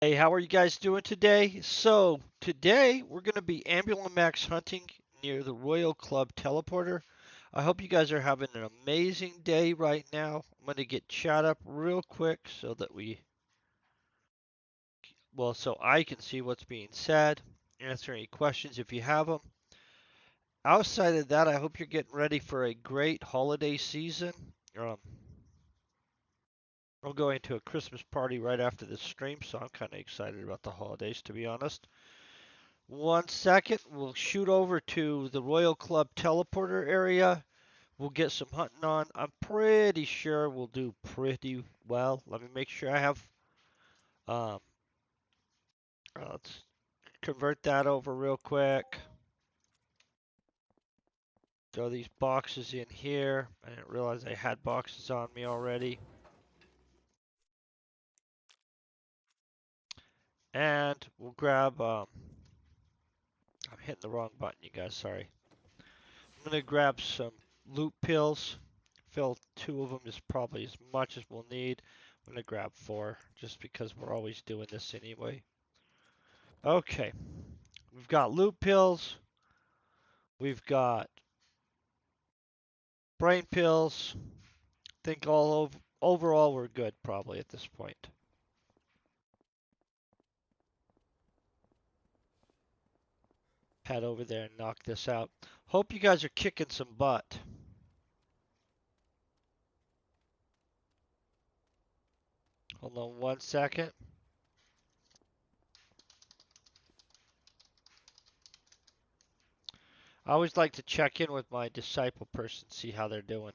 Hey, how are you guys doing today? So, today we're going to be Ambulimax hunting near the Royal Club teleporter. I hope you guys are having an amazing day right now. I'm going to get chat up real quick so I can see what's being said, answer any questions if you have them. Outside of that, I hope you're getting ready for a great holiday season. Um, I'm going to a Christmas party right after this stream, so I'm kind of excited about the holidays, to be honest. 1 second, we'll shoot over to the Royal Club teleporter area. We'll get some hunting on. I'm pretty sure we'll do pretty well. Let me make sure I have. Um, let's convert that over real quick. Throw these boxes in here. I didn't realize I had boxes on me already. And we'll grab. I'm hitting the wrong button, you guys. Sorry. I'm gonna grab some loot pills. Fill 2 of them is probably as much as we'll need. I'm gonna grab 4 just because we're always doing this anyway. Okay, we've got loot pills. We've got brain pills. I think overall we're good probably at this point. Head over there and knock this out. Hope you guys are kicking some butt. Hold on 1 second. I always like to check in with my disciple person, see how they're doing.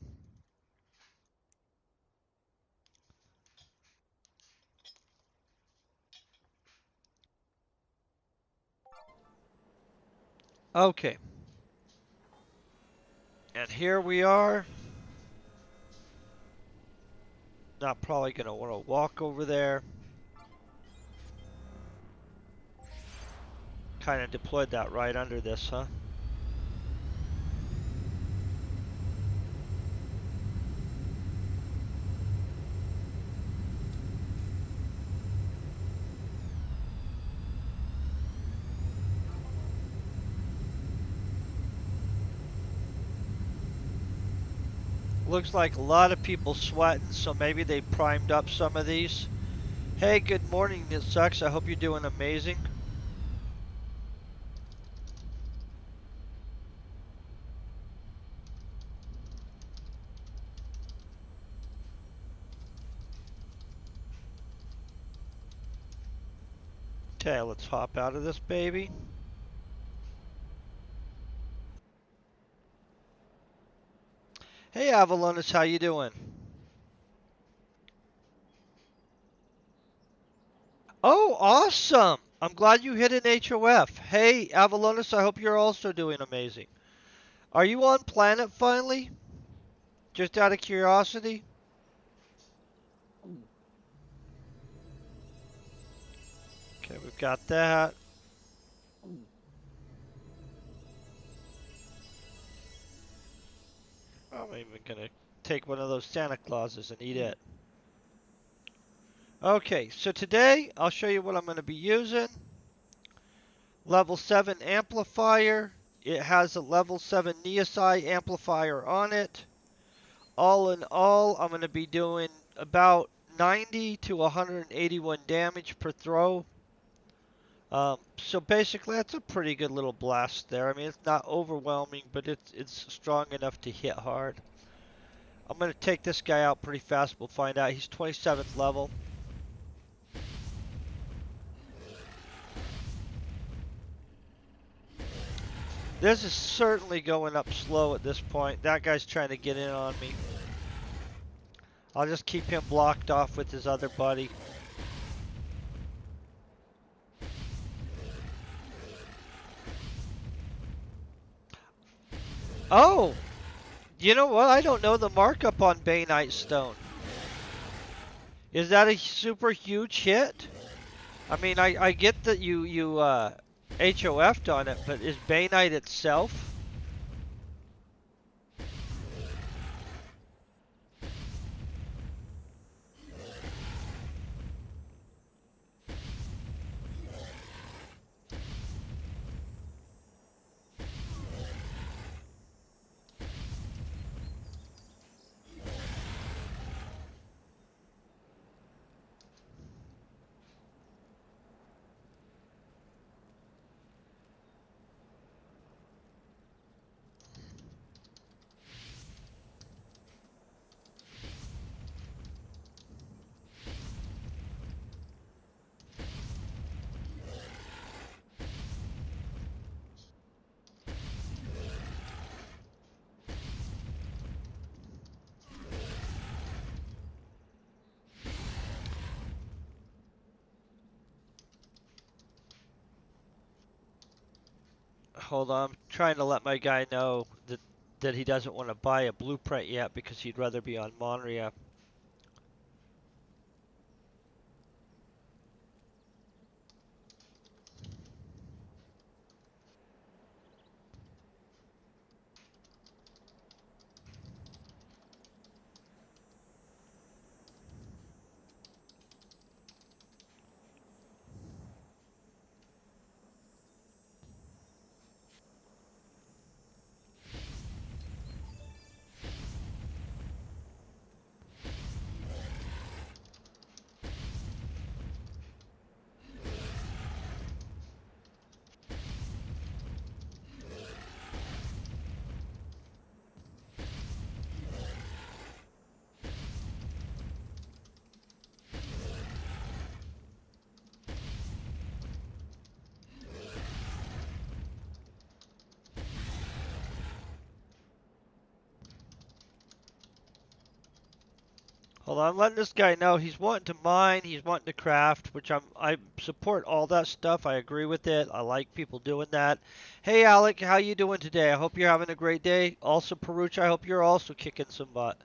Okay, and here we are. Not probably going to want to walk over there. Kind of deployed that right under this, huh? Looks like a lot of people sweating, so maybe they primed up some of these. Hey, good morning, it sucks. I hope you're doing amazing. Okay, let's hop out of this baby. Hey, Avalonis, how you doing? Oh, awesome! I'm glad you hit an HOF. Hey, Avalonis, I hope you're also doing amazing. Are you on planet finally? Just out of curiosity? Okay, we've got that. I'm even gonna take one of those Santa Clauses and eat it. Okay, so today I'll show you what I'm going to be using. Level 7 amplifier. It has a level 7 Neosci amplifier on it. All in all, I'm going to be doing about 90 to 181 damage per throw. So basically, that's a pretty good little blast there. I mean, it's not overwhelming, but it's strong enough to hit hard. I'm going to take this guy out pretty fast. We'll find out. He's 27th level. This is certainly going up slow at this point. That guy's trying to get in on me. I'll just keep him blocked off with his other buddy. Oh! You know what? I don't know the markup on Bainite Stone. Is that a super huge hit? I mean, I get that you HOF'd on it, but is Bainite itself? Hold on, I'm trying to let my guy know that he doesn't want to buy a blueprint yet because he'd rather be on Monria. Hold on, I'm letting this guy know he's wanting to mine, he's wanting to craft, which I support all that stuff. I agree with it. I like people doing that. Hey Alec, how you doing today? I hope you're having a great day. Also Peruch, I hope you're also kicking some butt.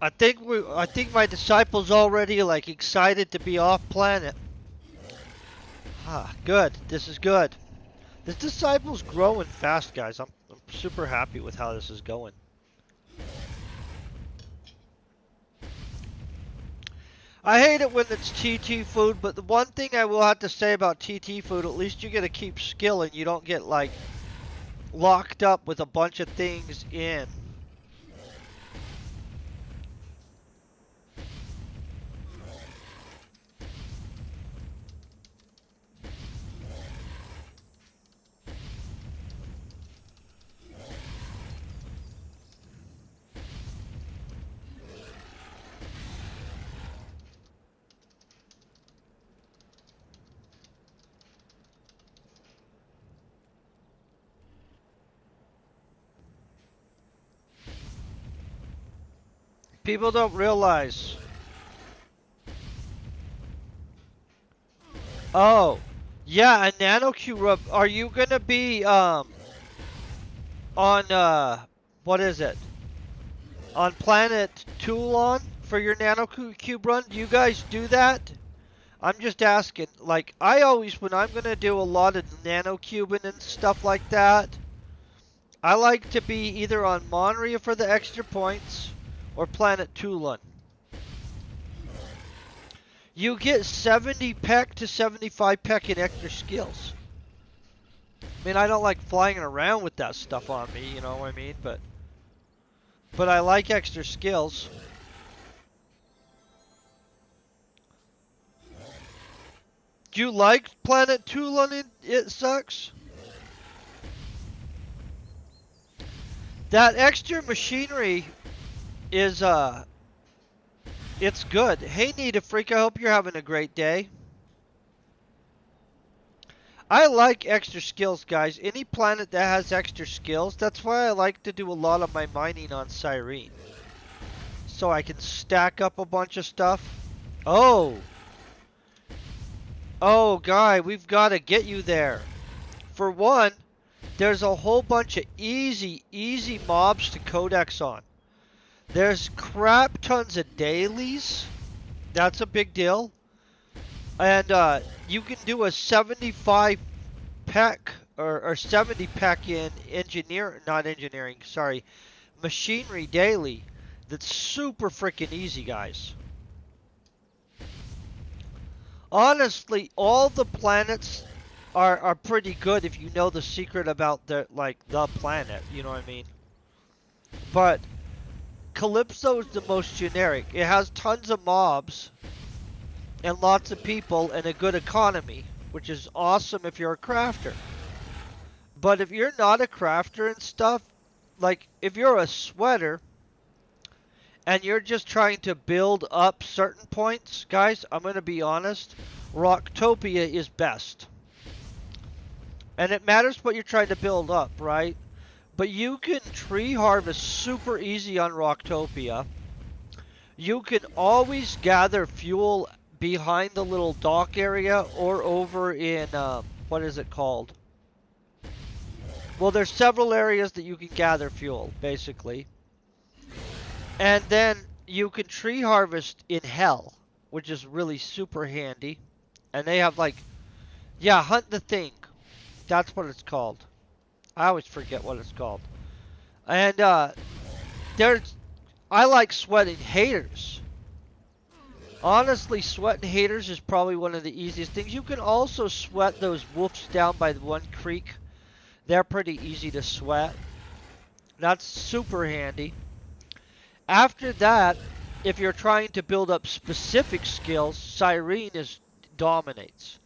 I think my disciples already like excited to be off planet. Ah, good. This is good. This disciple's growing fast, guys. I'm super happy with how this is going. I hate it when it's TT food, but the one thing I will have to say about TT food, at least you get to keep skill and you don't get like locked up with a bunch of things in. People don't realize. Oh, yeah, a nanocube. Are you gonna be on what is it? On planet Toulon for your nanocube run? Do you guys do that? I'm just asking. Like I always, when I'm gonna do a lot of nanocubing and stuff like that, I like to be either on Monria for the extra points or planet Toulon. You get 70 peck to 75 peck in extra skills. I mean, I don't like flying around with that stuff on me, you know what I mean? But I like extra skills. Do you like Planet Toulon? It sucks. That extra machinery is it's good. Hey Nita Freak, I hope you're having a great day. I like extra skills, guys. Any planet that has extra skills, that's why I like to do a lot of my mining on Cyrene. So I can stack up a bunch of stuff. Oh! Oh, Guy, we've got to get you there. For one, there's a whole bunch of easy mobs to codex on. There's crap tons of dailies. That's a big deal. And you can do a 75 peck or 70 pack in machinery daily. That's super freaking easy, guys. Honestly, all the planets are pretty good if you know the secret about the planet, you know what I mean? But Calypso is the most generic. It has tons of mobs and lots of people and a good economy, which is awesome if you're a crafter. But if you're not a crafter and stuff, like if you're a sweater and you're just trying to build up certain points, guys, I'm going to be honest, Rocktopia is best. And it matters what you're trying to build up, right? But you can tree harvest super easy on Rocktopia. You can always gather fuel behind the little dock area or over in, what is it called? Well, there's several areas that you can gather fuel, basically. And then you can tree harvest in Hell, which is really super handy. And they have like, yeah, Hunt the Thing. That's what it's called. I always forget what it's called. And there's, I like sweating haters. Honestly, sweating haters is probably one of the easiest things. You can also sweat those wolves down by the one creek. They're pretty easy to sweat. That's super handy. After that, if you're trying to build up specific skills, Cyrene dominates.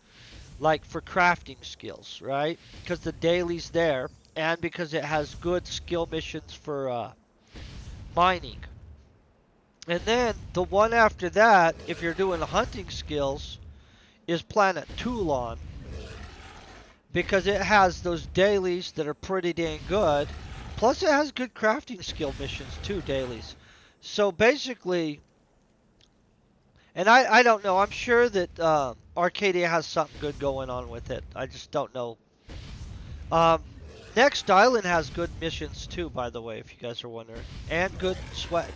Like for crafting skills, right? Because the daily's there, and because it has good skill missions for mining. And then the one after that, if you're doing hunting skills, is Planet Toulon. Because it has those dailies that are pretty dang good. Plus it has good crafting skill missions too, dailies. So basically, and I don't know, I'm sure that Arcadia has something good going on with it. I just don't know. Next Island has good missions too, by the way, if you guys are wondering. And good sweat.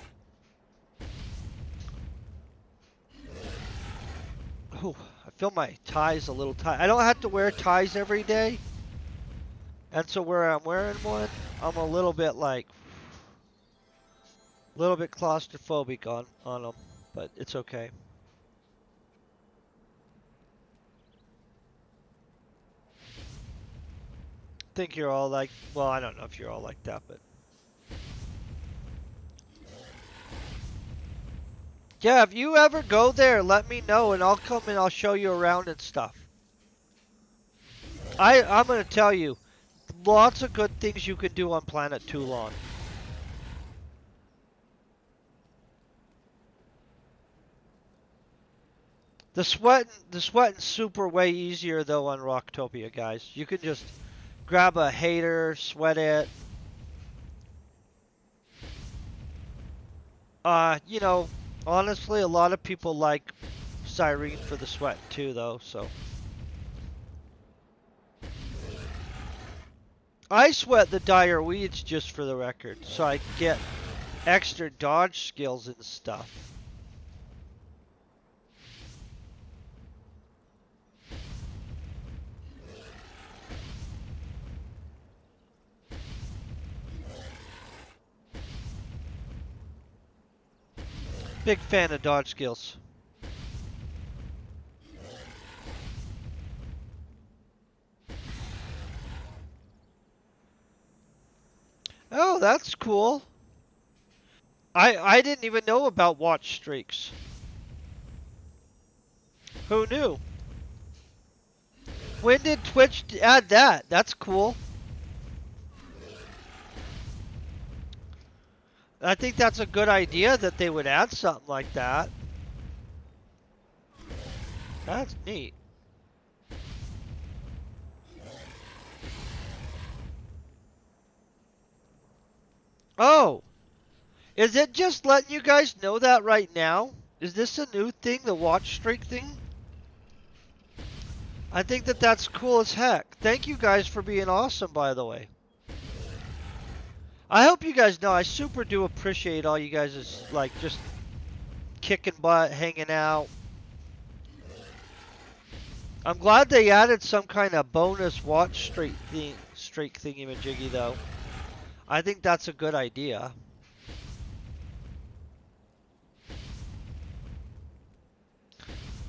Ooh, I feel my ties a little tight. I don't have to wear ties every day. And so where I'm wearing one, I'm a little bit claustrophobic on them. But it's okay. I think you're all like, well, I don't know if you're all like that, but. Yeah, if you ever go there, let me know and I'll come and I'll show you around and stuff. I'm going to tell you, lots of good things you can do on Planet Toulon. The sweating's super way easier though on Rocktopia, guys. You can just grab a hater, sweat it. You know, honestly, a lot of people like Cyrene for the sweat too, though, so. I sweat the dire weeds just for the record, so I get extra dodge skills and stuff. Big fan of dodge skills. Oh, that's cool. I didn't even know about watch streaks. Who knew? When did Twitch add that? That's cool. I think that's a good idea that they would add something like that. That's neat. Oh, is it just letting you guys know that right now? Is this a new thing, the watch streak thing? I think that that's cool as heck. Thank you guys for being awesome, by the way. I hope you guys know I super do appreciate all you guys' like just kicking butt, hanging out. I'm glad they added some kind of bonus watch streak thingy-majiggy though. I think that's a good idea.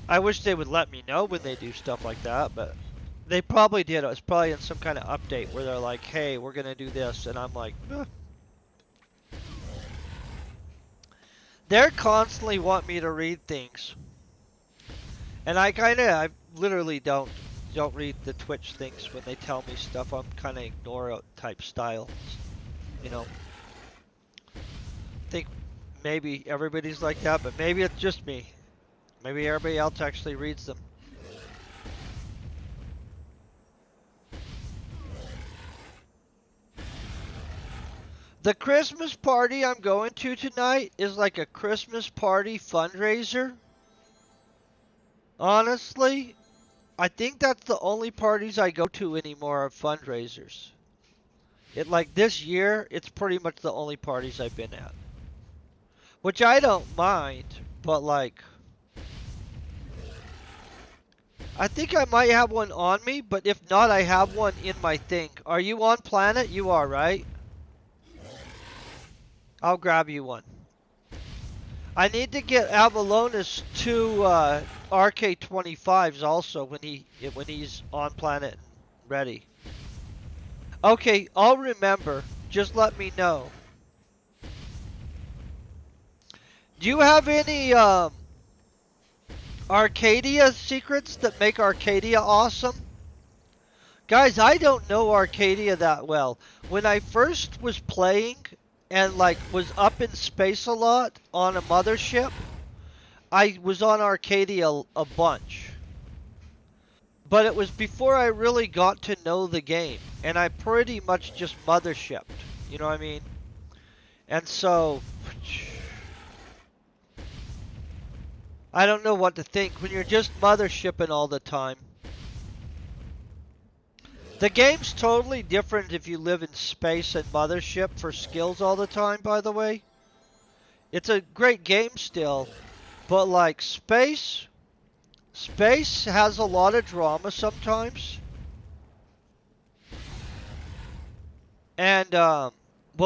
I wish they would let me know when they do stuff like that, but they probably did. It was probably in some kind of update where they're like, hey, we're going to do this. And I'm like, eh. They're constantly want me to read things. And I literally don't read the Twitch things when they tell me stuff. I'm kind of ignore type style. You know, think maybe everybody's like that, but maybe it's just me. Maybe everybody else actually reads them. The Christmas party I'm going to tonight is like a Christmas party fundraiser. Honestly, I think that's the only parties I go to anymore are fundraisers. It like this year, it's pretty much the only parties I've been at. Which I don't mind, but like I think I might have one on me, but if not, I have one in my thing. Are you on planet? You are, right? I'll grab you one. I need to get Avalonus two RK25s also when he's on planet and ready. Okay, I'll remember. Just let me know. Do you have any Arcadia secrets that make Arcadia awesome? Guys, I don't know Arcadia that well. When I first was playing and like was up in space a lot on a mothership, I was on Arcadia a bunch. But it was before I really got to know the game, and I pretty much just mothershipped. You know what I mean? And so I don't know what to think when you're just mothershipping all the time. The game's totally different if you live in space and mothership for skills all the time, by the way. It's a great game still, but like space has a lot of drama sometimes. And, well,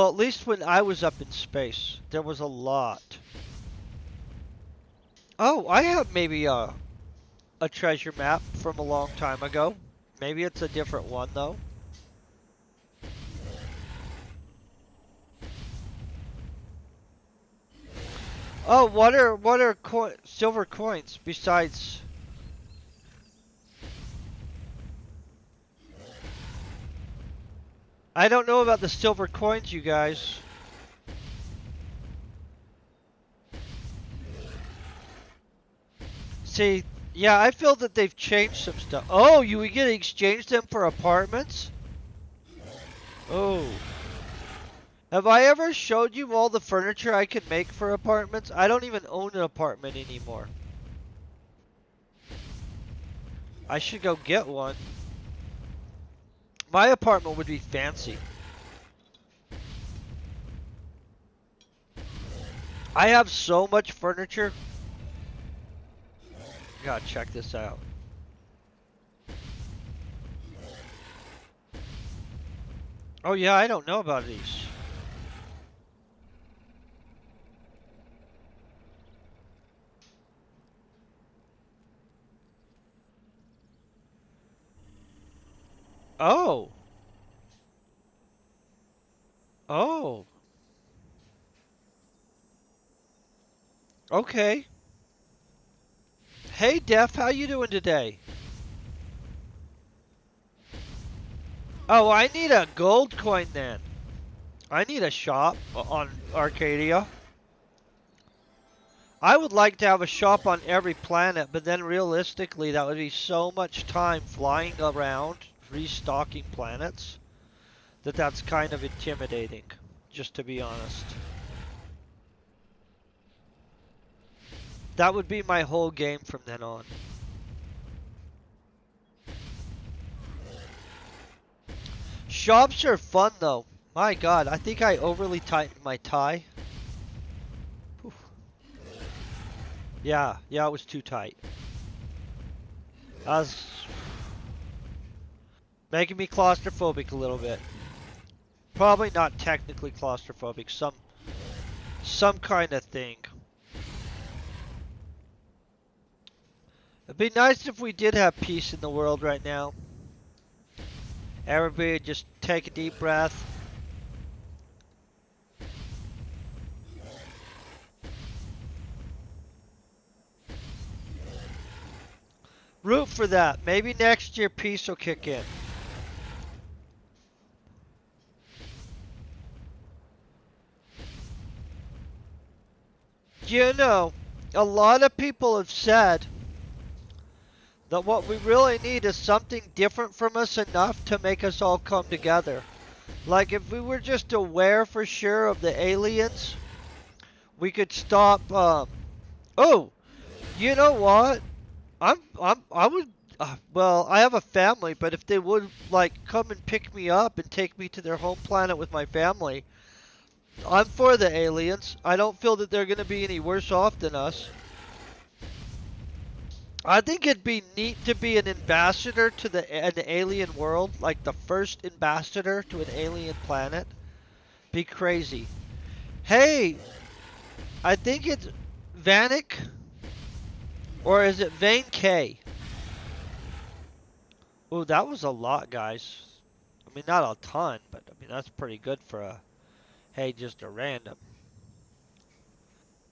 at least when I was up in space, there was a lot. Oh, I have maybe a treasure map from a long time ago. Maybe it's a different one, though. Oh, what are silver coins besides? I don't know about the silver coins, you guys. See, yeah, I feel that they've changed some stuff. Oh, you can exchange them for apartments? Oh. Have I ever showed you all the furniture I can make for apartments? I don't even own an apartment anymore. I should go get one. My apartment would be fancy. I have so much furniture. Gotta check this out. Oh yeah, I don't know about these. Oh. Oh. Okay. Hey Def, how you doing today? Oh, I need a gold coin then. I need a shop on Arcadia. I would like to have a shop on every planet, but then realistically that would be so much time flying around, restocking planets, that's kind of intimidating, just to be honest. That would be my whole game from then on. Shops are fun though. My god, I think I overly tightened my tie. Whew. Yeah, it was too tight. I was making me claustrophobic a little bit. Probably not technically claustrophobic, some kind of thing. It'd be nice if we did have peace in the world right now. Everybody just take a deep breath. Root for that. Maybe next year peace will kick in. You know, a lot of people have said that what we really need is something different from us enough to make us all come together. Like if we were just aware for sure of the aliens, we could stop. Oh, you know what? I would. Well, I have a family, but if they would like come and pick me up and take me to their home planet with my family, I'm for the aliens. I don't feel that they're going to be any worse off than us. I think it'd be neat to be an ambassador to an alien world, like the first ambassador to an alien planet. Be crazy. Hey, I think it's Vanek, or is it Vane K? Oh, that was a lot, guys. I mean, not a ton, but I mean that's pretty good for a hey, just a random.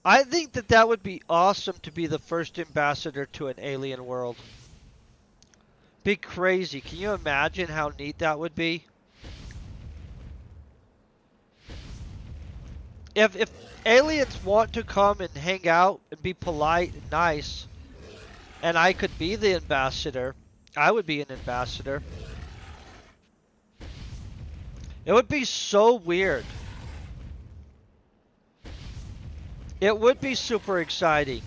I think that that would be awesome to be the first ambassador to an alien world. Be crazy. Can you imagine how neat that would be? If aliens want to come and hang out and be polite and nice, and I could be the ambassador, I would be an ambassador. It would be so weird. It would be super exciting.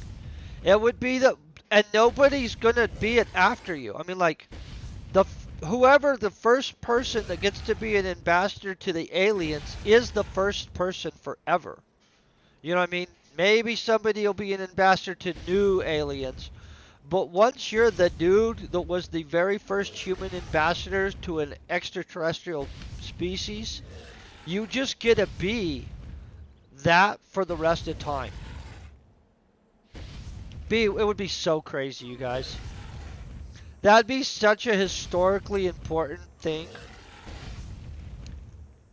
It would be and nobody's gonna be it after you. I mean, like whoever the first person that gets to be an ambassador to the aliens is the first person forever. You know what I mean? Maybe somebody will be an ambassador to new aliens, but once you're the dude that was the very first human ambassador to an extraterrestrial species, you just get to be that for the rest of time. It would be so crazy, you guys. That'd be such a historically important thing.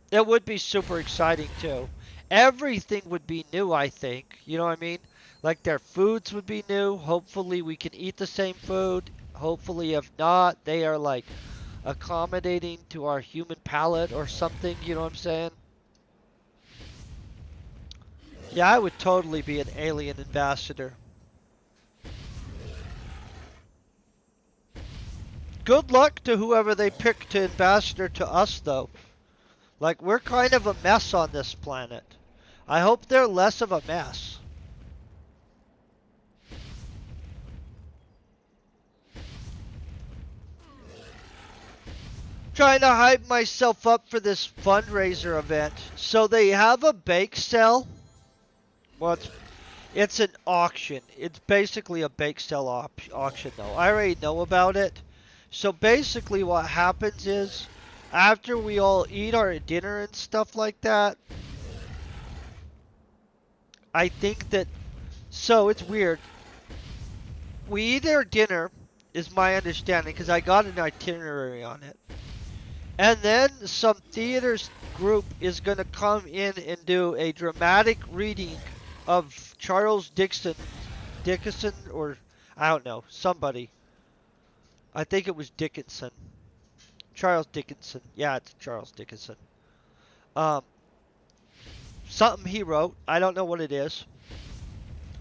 It would be super exciting too. Everything would be new, I think. You know what I mean? Like their foods would be new. Hopefully we can eat the same food. Hopefully if not, they are like accommodating to our human palate or something, you know what I'm saying? Yeah, I would totally be an alien ambassador. Good luck to whoever they pick to ambassador to us, though. Like, we're kind of a mess on this planet. I hope they're less of a mess. Trying to hype myself up for this fundraiser event. So they have a bake sale. Well, it's an auction. It's basically a bake sale auction, though. I already know about it. So basically what happens is, after we all eat our dinner and stuff like that, I think that, so it's weird. We eat our dinner, is my understanding, because I got an itinerary on it. And then some theaters group is going to come in and do a dramatic reading of Charles Dickinson, or I don't know, somebody. I think it was Dickinson. Charles Dickinson. Yeah, it's Charles Dickinson. Um, Something he wrote. I don't know what it is.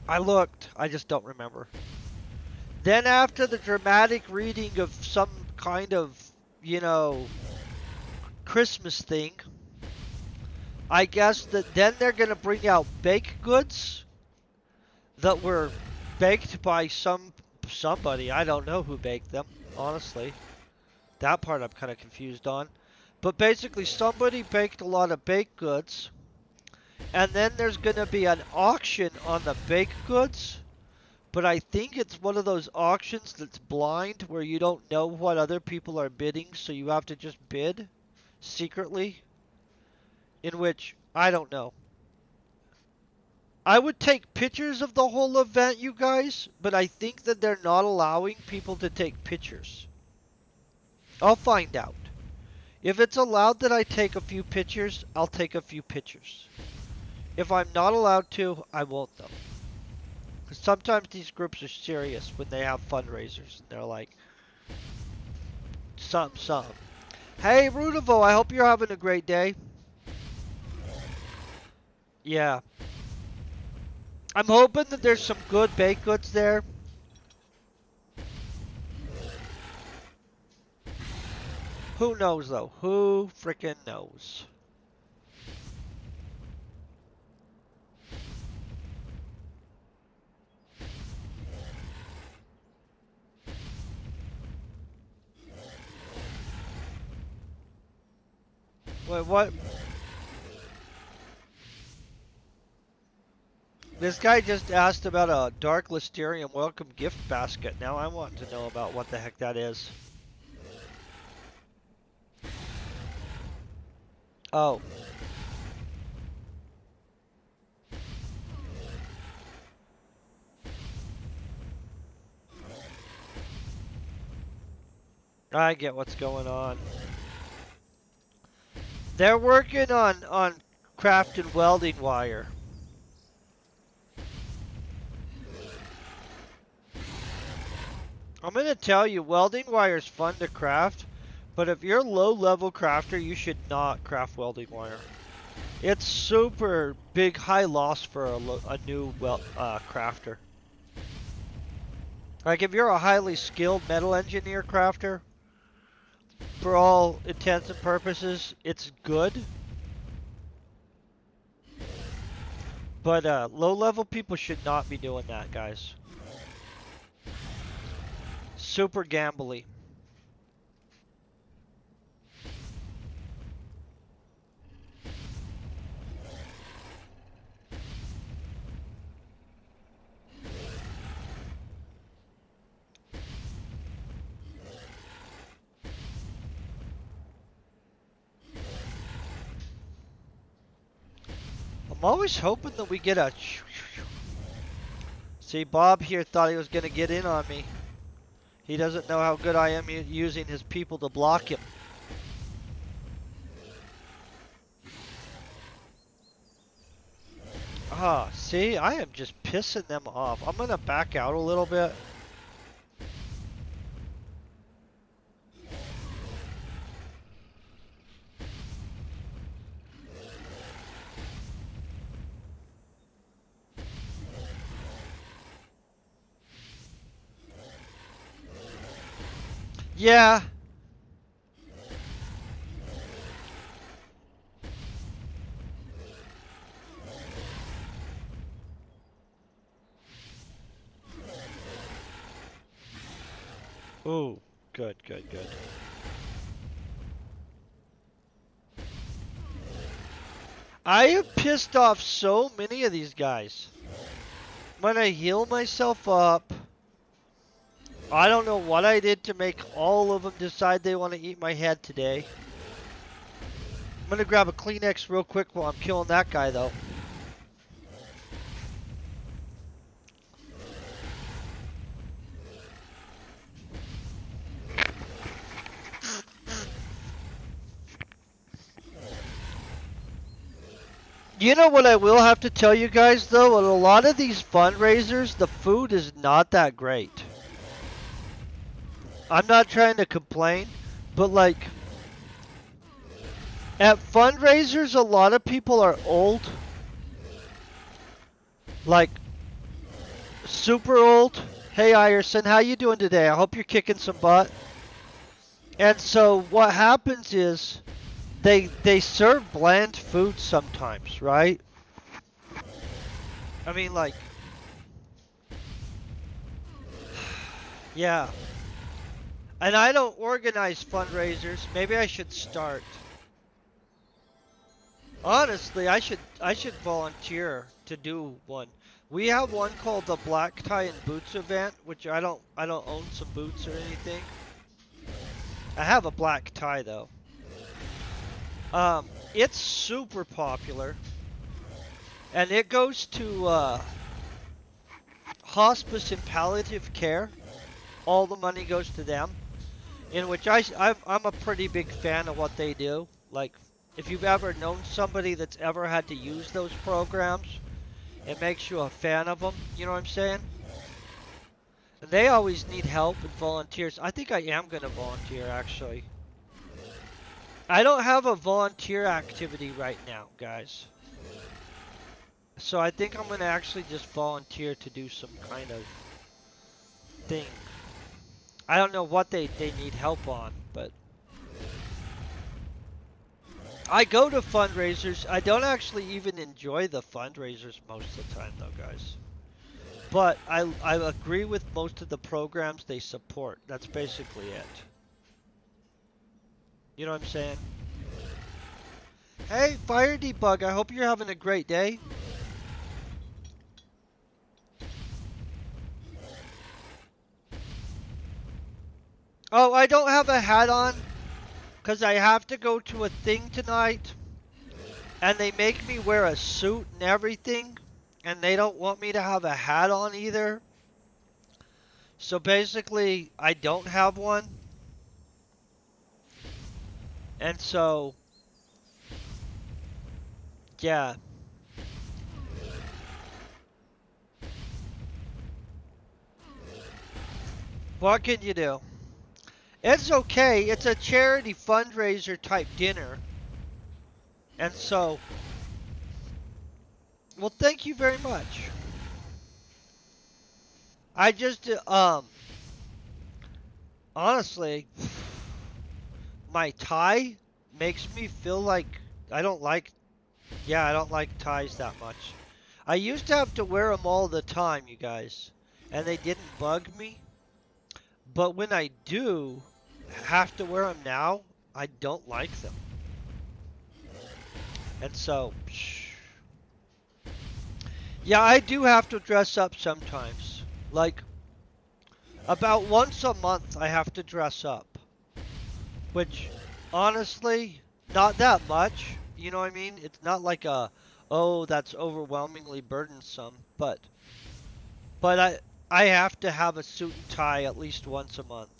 I looked. I just don't remember. Then after the dramatic reading of some kind of, you know, Christmas thing, I guess that then they're going to bring out baked goods that were baked by somebody. I don't know who baked them, honestly. That part I'm kind of confused on. But basically somebody baked a lot of baked goods, and then there's going to be an auction on the baked goods, But I think it's one of those auctions that's blind where you don't know what other people are bidding, so you have to just bid secretly. In which, I don't know. I would take pictures of the whole event, you guys, but I think that they're not allowing people to take pictures. I'll find out. If it's allowed that I take a few pictures, I'll take a few pictures. If I'm not allowed to, I won't though. Because sometimes these groups are serious when they have fundraisers and they're like, something. Hey, Rudivo, I hope you're having a great day. Yeah. I'm hoping that there's some good baked goods there. Who knows though? Who frickin' knows? Wait, what? This guy just asked about a Dark Listerium welcome gift basket. Now I want to know about what the heck that is. Oh. I get what's going on. They're working on crafting welding wire. I'm going to tell you, welding wire is fun to craft, but if you're a low-level crafter, you should not craft welding wire. It's super big high loss for a new crafter. Like if you're a highly skilled metal engineer crafter, for all intents and purposes, it's good. But low-level people should not be doing that, guys. Super gambly. I'm always hoping that we get a... See, Bob here thought he was going to get in on me. He doesn't know how good I am using his people to block him. Ah, see, I am just pissing them off. I'm going to back out a little bit. Yeah. Ooh, good. I have pissed off so many of these guys. When I heal myself up, I don't know what I did to make all of them decide they want to eat my head today. I'm going to grab a Kleenex real quick while I'm killing that guy, though. You know what I will have to tell you guys, though? At a lot of these fundraisers, the food is not that great. I'm not trying to complain, but like... At fundraisers, a lot of people are old. Like, super old. Hey, Iverson, how you doing today? I hope you're kicking some butt. And so what happens is they serve bland food sometimes, right? I mean, like, yeah. And I don't organize fundraisers. Maybe I should start. Honestly, I should volunteer to do one. We have one called the Black Tie and Boots event, which I don't own some boots or anything. I have a black tie though. It's super popular, and it goes to hospice and palliative care. All the money goes to them, in which I'm a pretty big fan of what they do. Like, if you've ever known somebody that's ever had to use those programs, it makes you a fan of them. You know what I'm saying? And they always need help and volunteers. I think I am going to volunteer, actually. I don't have a volunteer activity right now, guys. So I think I'm going to actually just volunteer to do some kind of thing. I don't know what they need help on, but I go to fundraisers. I don't actually even enjoy the fundraisers most of the time, though, guys. But I agree with most of the programs they support. That's basically it. You know what I'm saying? Hey, Fire Debug, I hope you're having a great day. Oh, I don't have a hat on because I have to go to a thing tonight. And they make me wear a suit and everything. And they don't want me to have a hat on either. So basically, I don't have one. And so, yeah. What can you do? It's okay. It's a charity fundraiser type dinner. And so, well, thank you very much. I just, honestly, my tie makes me feel like I don't like, yeah, I don't like ties that much. I used to have to wear them all the time, you guys, and they didn't bug me. But when I do have to wear them now, I don't like them. And so, yeah, I do have to dress up sometimes. Like, about once a month, I have to dress up. Which, honestly, not that much. You know what I mean? It's not like oh, that's overwhelmingly burdensome. But I have to have a suit and tie at least once a month.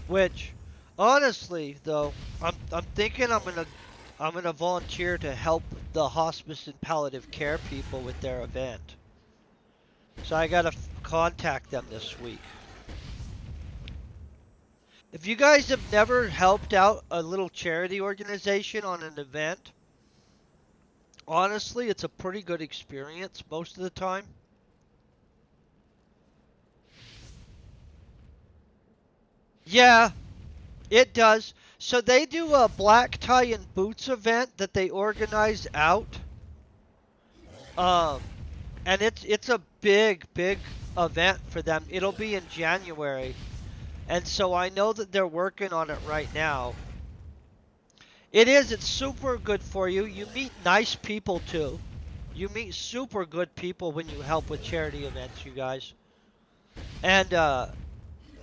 Which, honestly, though, I'm thinking I'm gonna volunteer to help the hospice and palliative care people with their event. So I gotta contact them this week. If you guys have never helped out a little charity organization on an event, honestly, it's a pretty good experience most of the time. Yeah, it does. So they do a black tie and boots event that they organize out. Um, and it's a big event for them. It'll be in January. And so I know that they're working on it right now. It's super good for you. You meet nice people too. You meet super good people when you help with charity events, you guys. And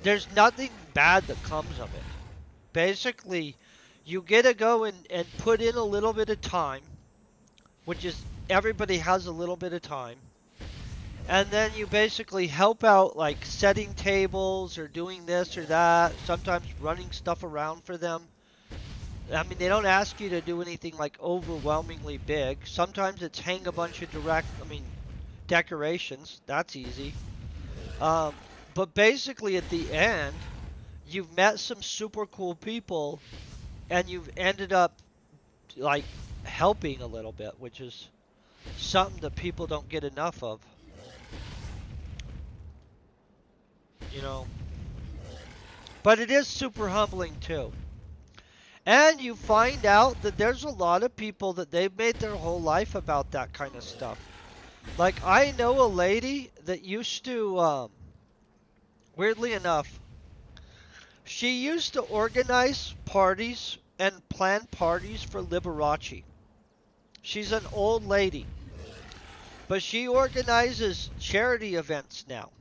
there's nothing bad that comes of it. Basically, you get to go and put in a little bit of time, which is everybody has a little bit of time. And then you basically help out like setting tables or doing this or that, sometimes running stuff around for them. I mean, they don't ask you to do anything like overwhelmingly big. Sometimes it's hang a bunch of decorations. That's easy. Um, but basically, at the end, you've met some super cool people, and you've ended up like helping a little bit, which is something that people don't get enough of. You know, but it is super humbling too. And you find out that there's a lot of people that they've made their whole life about that kind of stuff. Like, I know a lady that used to, weirdly enough, she used to organize parties and plan parties for Liberace. She's an old lady, but she organizes charity events now.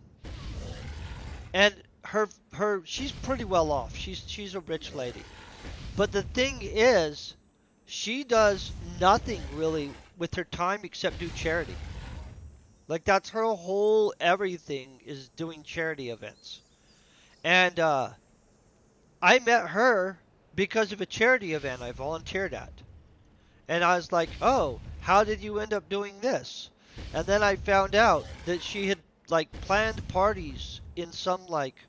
And she's pretty well off. She's a rich lady. But the thing is, she does nothing really with her time except do charity. Like that's her whole everything is doing charity events. And I met her because of a charity event I volunteered at. And I was like, "Oh, how did you end up doing this?" And then I found out that she had like planned parties in some like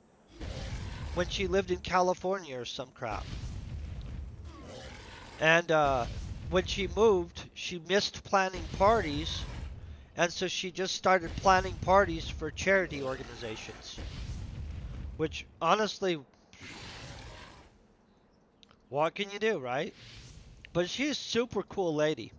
when she lived in California or some crap. And when she moved, she missed planning parties, and so she just started planning parties for charity organizations. Which honestly, what can you do, right? But she's a super cool lady.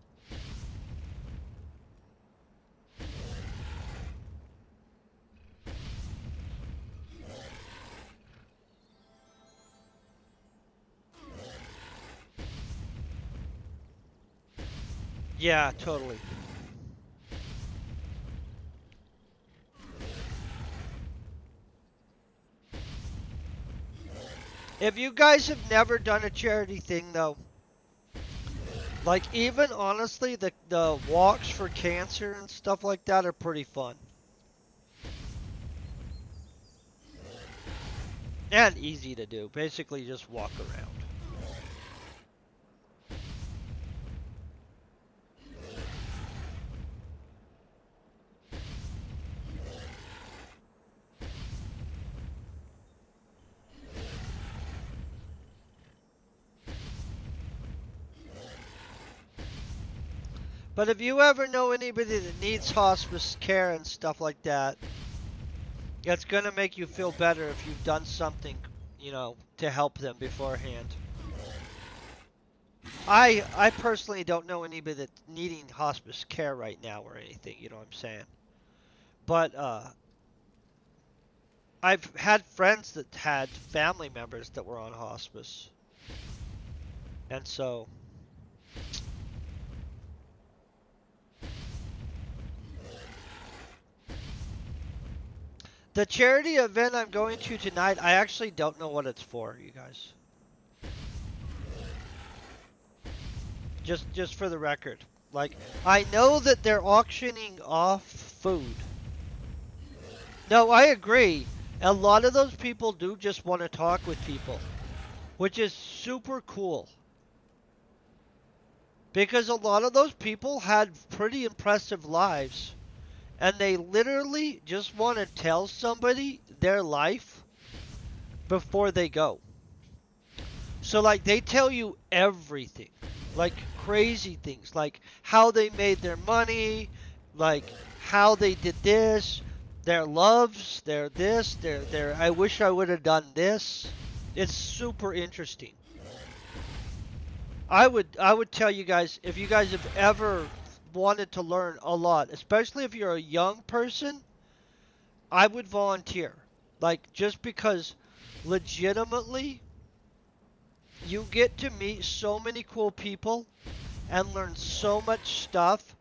Yeah, totally. If you guys have never done a charity thing though, like even honestly the walks for cancer and stuff like that are pretty fun. And easy to do. Basically just walk around. But if you ever know anybody that needs hospice care and stuff like that, it's gonna make you feel better if you've done something, to help them beforehand. I personally don't know anybody that's needing hospice care right now or anything, you know what I'm saying? But I've had friends that had family members that were on hospice. And so the charity event I'm going to tonight, I actually don't know what it's for, you guys. Just for the record. Like I know that they're auctioning off food. No, I agree. A lot of those people do just want to talk with people, which is super cool. Because a lot of those people had pretty impressive lives, and they literally just want to tell somebody their life before they go. So, like, they tell you everything, like crazy things, like how they made their money, like how they did this, their loves, their this, their I wish I would have done this. It's super interesting. I would tell you guys if you guys have ever wanted to learn a lot, especially if you're a young person, I would volunteer. Like just because legitimately you get to meet so many cool people and learn so much stuff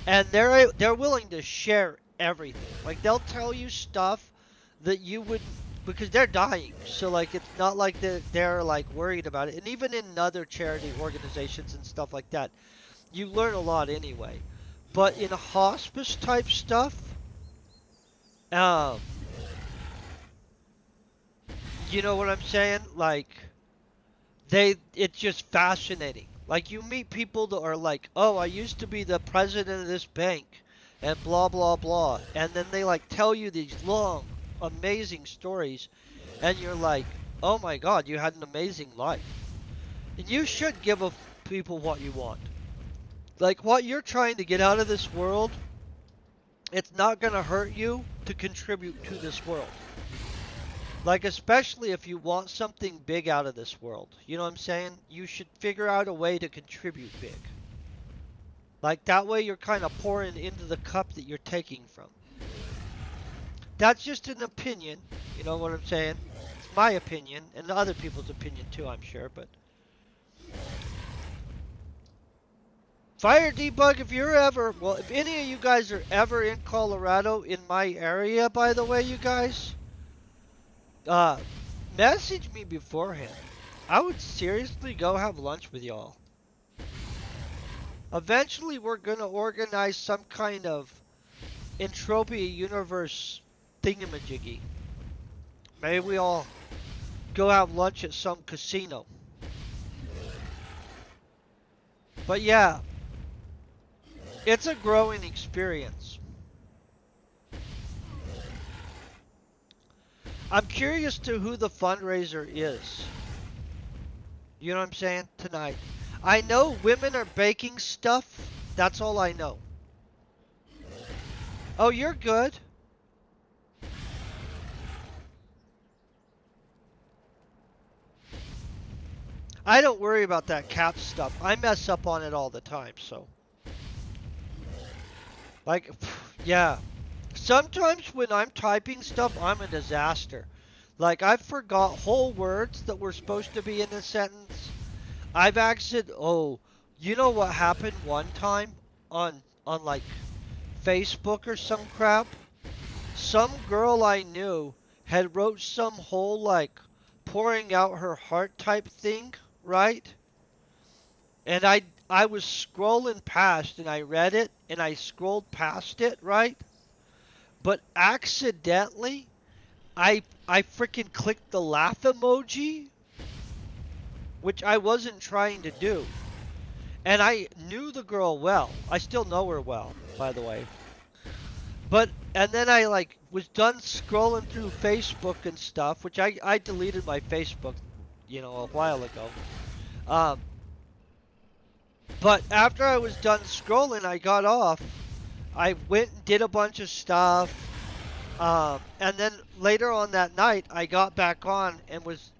and they're willing to share everything. Like they'll tell you stuff that you wouldn't because they're dying. So like it's not like they're like worried about it. And even in other charity organizations and stuff like that, you learn a lot anyway. But in hospice type stuff, um, you know what I'm saying? Like it's just fascinating. Like you meet people that are like, "Oh, I used to be the president of this bank," and blah blah blah, and then they like tell you these long, amazing stories, and you're like, "Oh my God, you had an amazing life." And you should give people what you want. Like what you're trying to get out of this world, it's not gonna hurt you to contribute to this world. Like, especially if you want something big out of this world. You know what I'm saying? You should figure out a way to contribute big. Like, that way you're kind of pouring into the cup that you're taking from. That's just an opinion. You know what I'm saying? It's my opinion, and other people's opinion too, I'm sure, but Fire Debug, if you're ever, well, if any of you guys are ever in Colorado, in my area, by the way, you guys, uh, message me beforehand. I would seriously go have lunch with y'all. Eventually, we're gonna organize some kind of Entropia universe thingamajiggy. Maybe we all go have lunch at some casino. But yeah, it's a growing experience. I'm curious to who the fundraiser is. You know what I'm saying? Tonight. I know women are baking stuff. That's all I know. Oh, you're good. I don't worry about that cap stuff. I mess up on it all the time, so. Like, yeah. Sometimes when I'm typing stuff, I'm a disaster. Like, I forgot whole words that were supposed to be in a sentence. I've actually, oh, you know what happened one time on like Facebook or some crap? Some girl I knew had wrote some whole like pouring out her heart type thing, right? And I was scrolling past and I read it and I scrolled past it, right? But accidentally I freaking clicked the laugh emoji, which I wasn't trying to do. And I knew the girl well. I still know her well, by the way. But and then I like was done scrolling through Facebook and stuff, which I deleted my Facebook, a while ago. Um, but after I was done scrolling, I got off. I went and did a bunch of stuff. And then later on that night, I got back on and was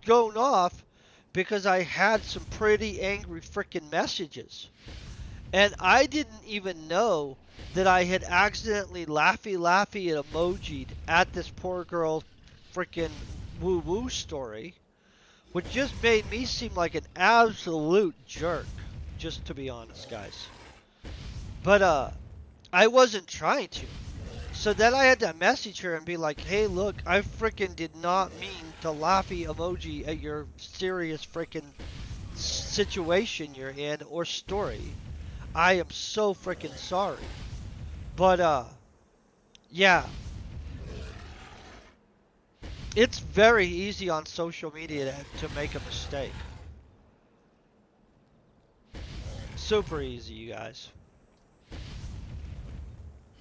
going off because I had some pretty angry freaking messages. And I didn't even know that I had accidentally laughy emojied at this poor girl freaking woo woo story, which just made me seem like an absolute jerk, just to be honest, guys. But I wasn't trying to. So then I had to message her and be like, hey, look, I freaking did not mean to laughy emoji at your serious freaking situation you're in or story. I am so freaking sorry. But yeah. It's very easy on social media to make a mistake. Super easy, you guys.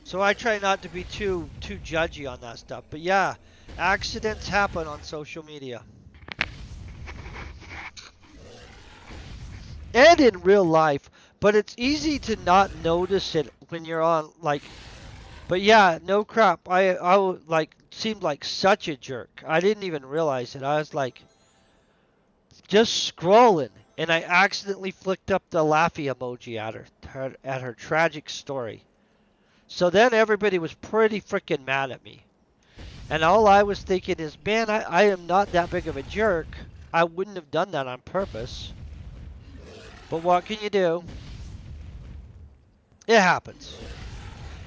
So I try not to be too judgy on that stuff. But yeah, accidents happen on social media. And in real life, but it's easy to not notice it when you're on like. But yeah, no crap. I like seemed like such a jerk. I didn't even realize it. I was like just scrolling, and I accidentally flicked up the laughy emoji at her tragic story. So then everybody was pretty freaking mad at me. And all I was thinking is, man, I am not that big of a jerk. I wouldn't have done that on purpose. But what can you do? It happens.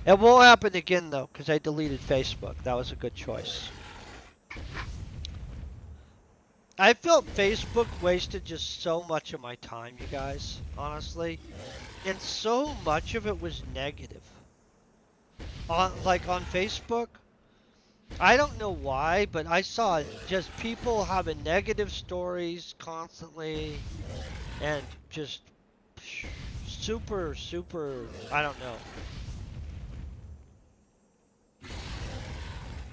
It won't happen again, though, because I deleted Facebook. That was a good choice. I felt Facebook wasted just so much of my time, you guys, honestly. And so much of it was negative. Like on Facebook, I don't know why, but I saw just people having negative stories constantly and just super, I don't know.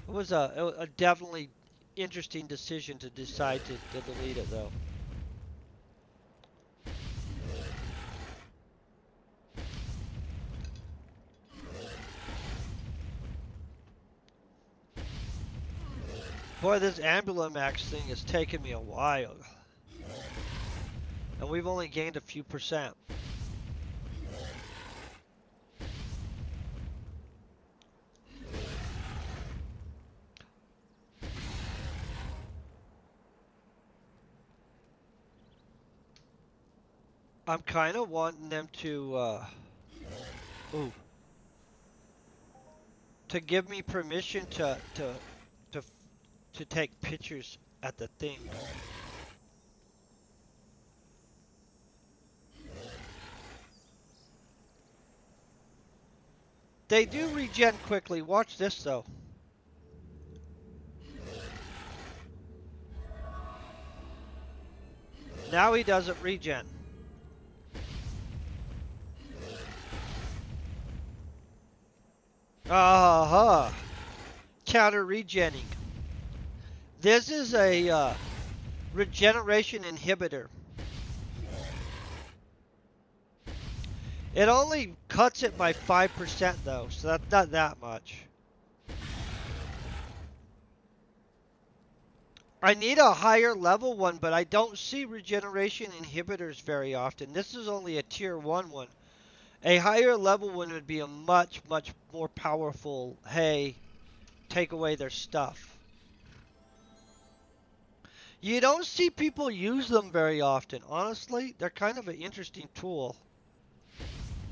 It was a definitely interesting decision to decide to delete it, though. Boy, this Ambulimax thing has taken me a while. And we've only gained a few percent. I'm kind of wanting them ooh, to give me permission to to take pictures at the thing. They do regen quickly. Watch this though. Now he doesn't regen. Uh-huh. Counter regenning. This is a regeneration inhibitor. It only cuts it by 5% though, so that's not that much. I need a higher level one, but I don't see regeneration inhibitors very often. This is only a tier 1 one. A higher level one would be a much, much more powerful, hey, take away their stuff. You don't see people use them very often. Honestly, they're kind of an interesting tool.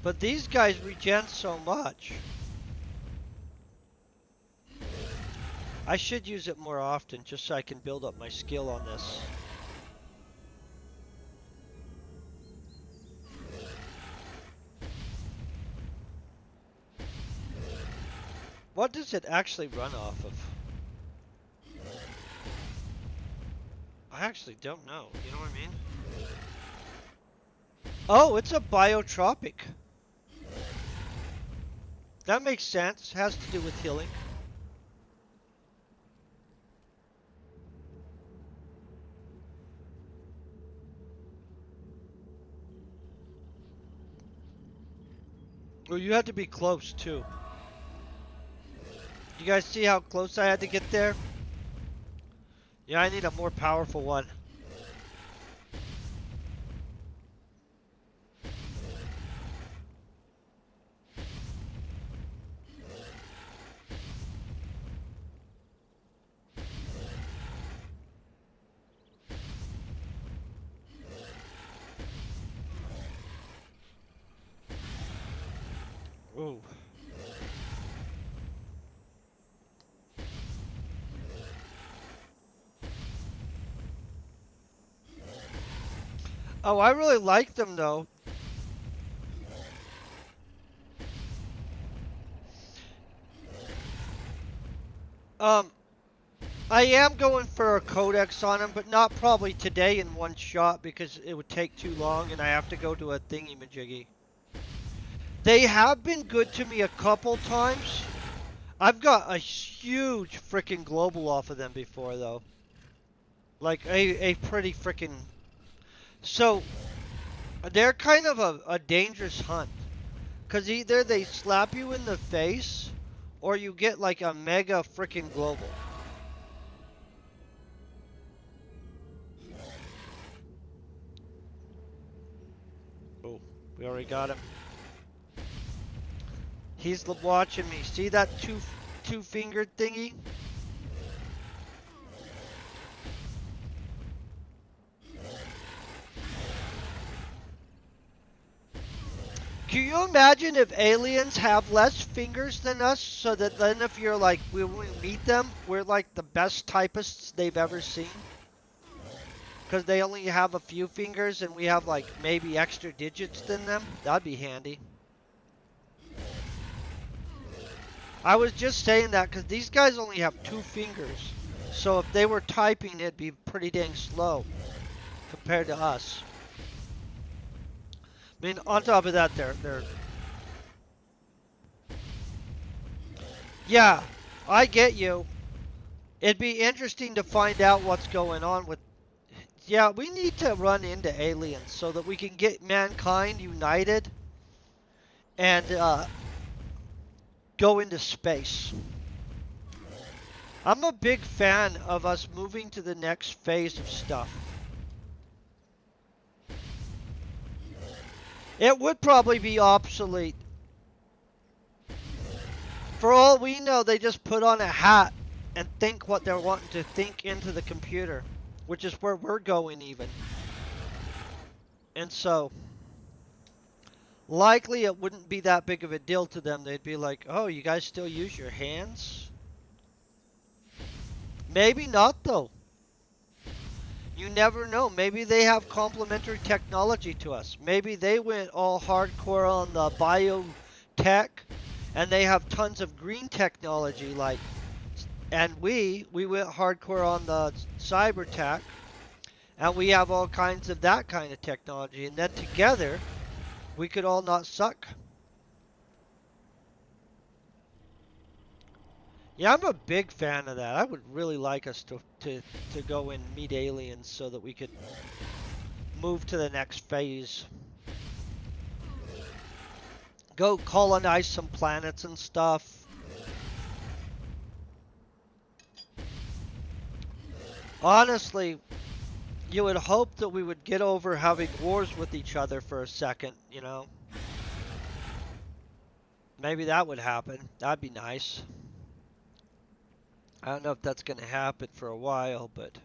But these guys regen so much. I should use it more often just so I can build up my skill on this. What does it actually run off of? I actually don't know. You know what I mean? Oh, it's a biotropic. That makes sense. Has to do with healing. Well, you had to be close too. You guys see how close I had to get there? Yeah, I need a more powerful one. Ooh. Oh, I really like them though. Um, I am going for a codex on them, but not probably today in one shot because it would take too long and I have to go to a thingy-majiggy. They have been good to me a couple times. I've got a huge freaking global off of them before though. Like a pretty freaking... So, they're kind of a dangerous hunt. Because either they slap you in the face, or you get like a mega freaking global. Oh, we already got him. He's watching me. See that two-fingered thingy? Can you imagine if aliens have less fingers than us, so that then if you're like, when we meet them, we're like the best typists they've ever seen? Because they only have a few fingers and we have like maybe extra digits than them? That'd be handy. I was just saying that because these guys only have 2 fingers. So if they were typing, it'd be pretty dang slow compared to us. I mean, on top of that, they're... Yeah, I get you. It'd be interesting to find out what's going on with... Yeah, we need to run into aliens so that we can get mankind united and go into space. I'm a big fan of us moving to the next phase of stuff. It would probably be obsolete. For all we know, they just put on a hat and think what they're wanting to think into the computer, which is where we're going even. And so, likely it wouldn't be that big of a deal to them. They'd be like, oh, you guys still use your hands? Maybe not, though. You never know. Maybe they have complementary technology to us. Maybe they went all hardcore on the biotech and they have tons of green technology like, and we went hardcore on the cyber tech and we have all kinds of that kind of technology, and then together we could all not suck. Yeah, I'm a big fan of that. I would really like us to go and meet aliens so that we could move to the next phase. Go colonize some planets and stuff. Honestly, you would hope that we would get over having wars with each other for a second, you know? Maybe that would happen. That'd be nice. I don't know if that's going to happen for a while, but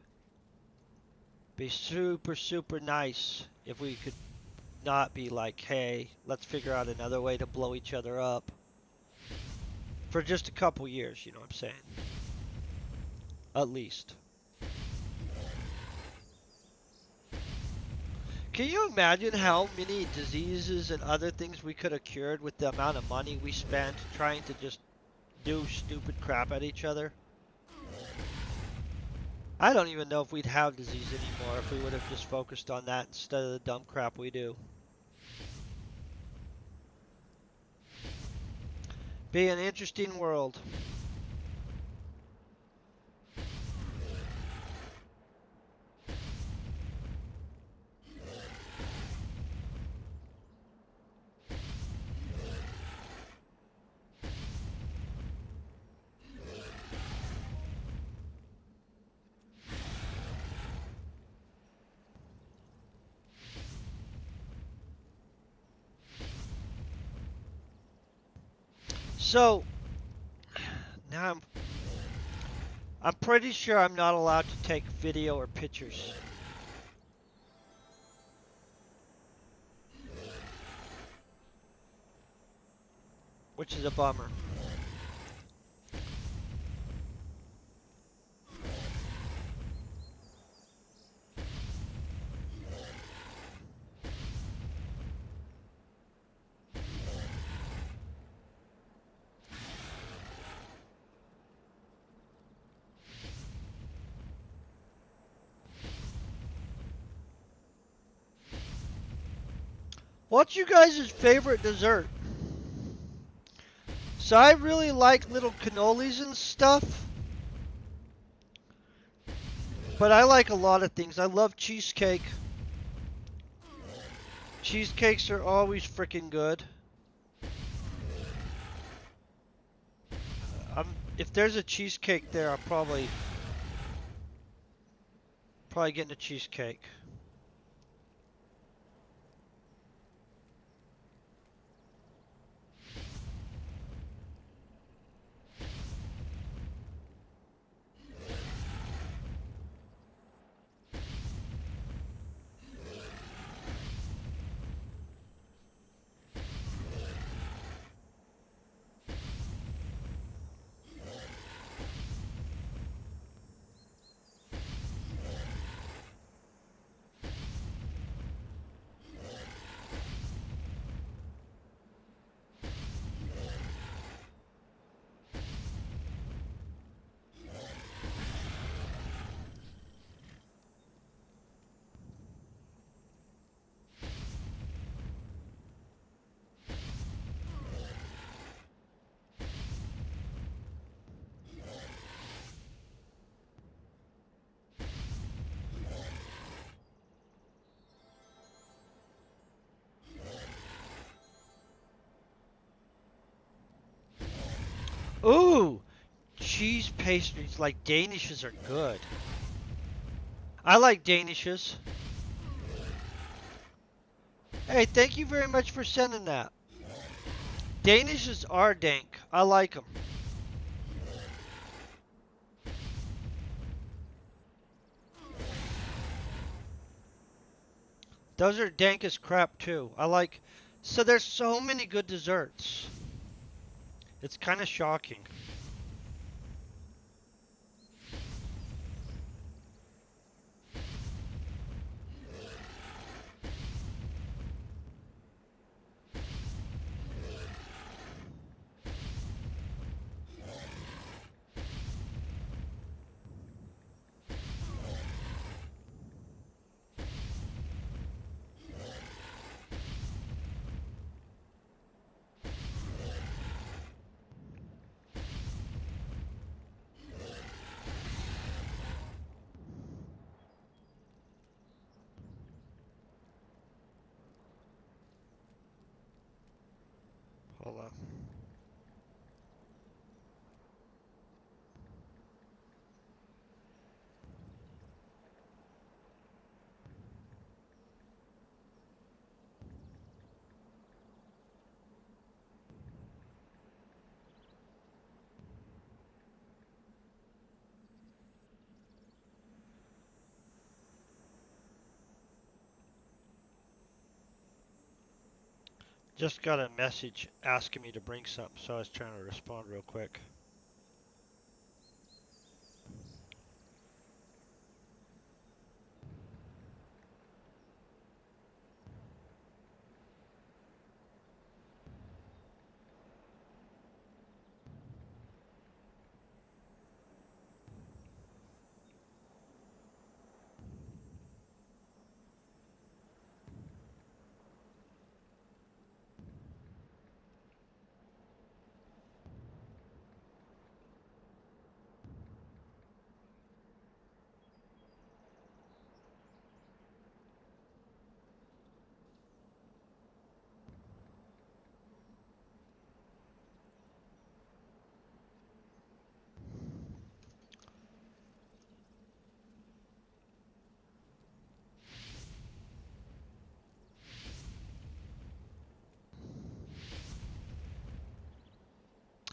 be super, super nice if we could not be like, hey, let's figure out another way to blow each other up for just a couple years, you know what I'm saying? At least. Can you imagine how many diseases and other things we could have cured with the amount of money we spent trying to just do stupid crap at each other? I don't even know if we'd have disease anymore if we would have just focused on that instead of the dumb crap we do. Be an interesting world. So, now I'm pretty sure I'm not allowed to take video or pictures. Which is a bummer. What's you guys' favorite dessert? So I really like little cannolis and stuff. But I like a lot of things. I love cheesecake. Cheesecakes are always freaking good. If there's a cheesecake there, I'll probably getting a cheesecake. Ooh, cheese pastries like Danishes are good. I like Danishes. Hey, thank you very much for sending that. Danishes are dank. I like them. Those are dank as crap too. I like So there's so many good desserts. It's kind of shocking. Hold on. Just got a message asking me to bring something, so I was trying to respond real quick.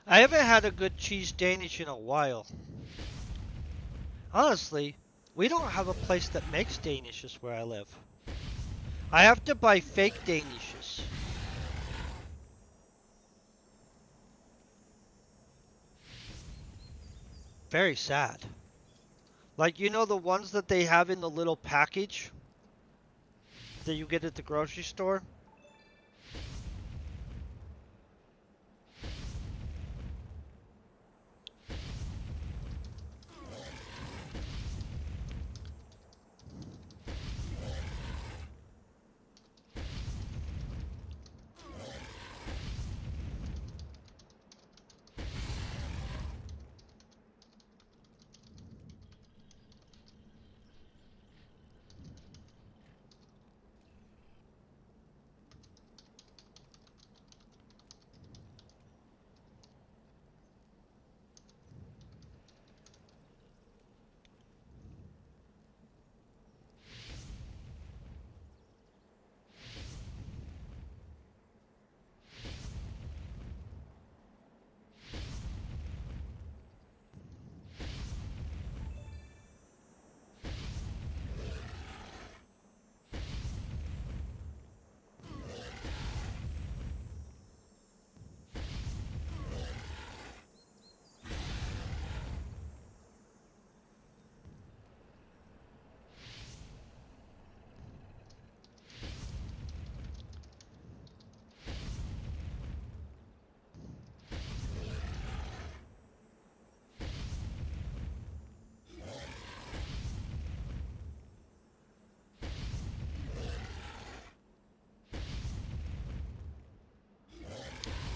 I haven't had a good cheese Danish in a while. Honestly, we don't have a place that makes Danishes where I live. I have to buy fake Danishes. Very sad. Like, you know the ones that they have in the little package that you get at the grocery store?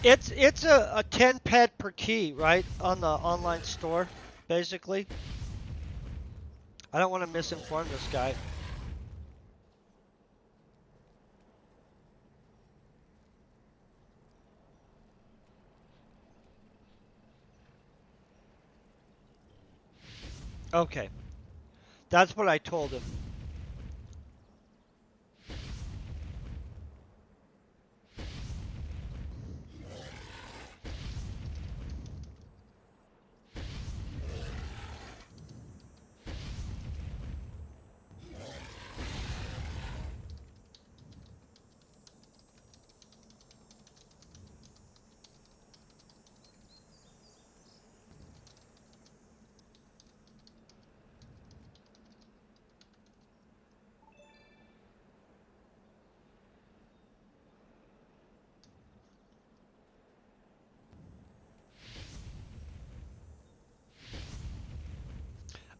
It's a 10 pet per key, right? On the online store, basically. I don't want to misinform this guy. Okay. That's what I told him.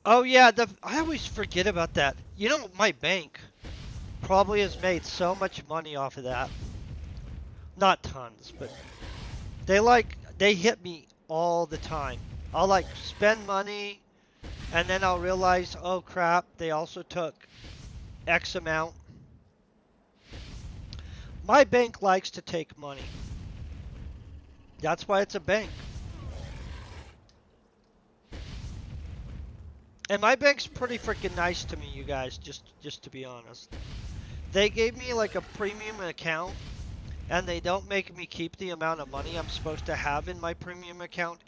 Oh yeah, I always forget about that. You know, my bank probably has made so much money off of that. Not tons, but they hit me all the time. I'll like spend money and then I'll realize, oh crap, they also took X amount. My bank likes to take money. That's why it's a bank. And my bank's pretty freaking nice to me, you guys, just to be honest. They gave me like a premium account and they don't make me keep the amount of money I'm supposed to have in my premium account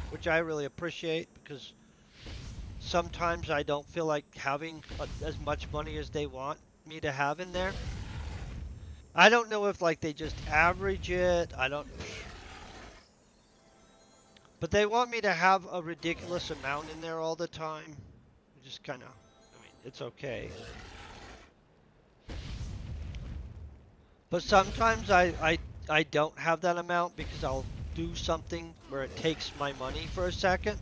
which I really appreciate because sometimes I don't feel like having as much money as they want me to have in there. I don't know if like they just average it. I don't. But they want me to have a ridiculous amount in there all the time. Just kind of, I mean, it's okay. But sometimes I don't have that amount because I'll do something where it takes my money for a second.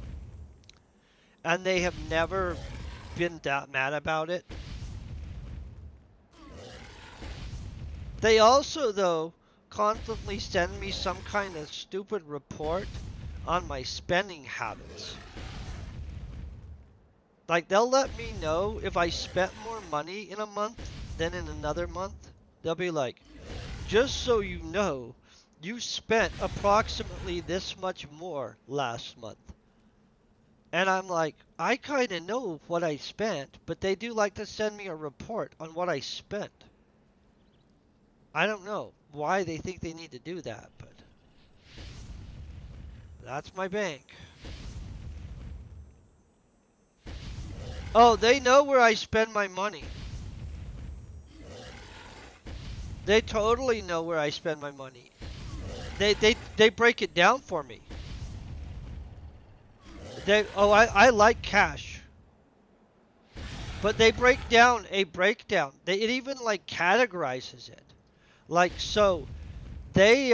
And they have never been that mad about it. They also, though, constantly send me some kind of stupid report on my spending habits. Like, they'll let me know if I spent more money in a month than in another month. They'll be like, just so you know, you spent approximately this much more last month. And I'm like, I kind of know what I spent, but they do like to send me a report on what I spent. I don't know why they think they need to do that, but that's my bank. Oh, they know where I spend my money. They totally know where I spend my money. They break it down for me. I like cash. But they break down a breakdown. It even like categorizes it. Like so they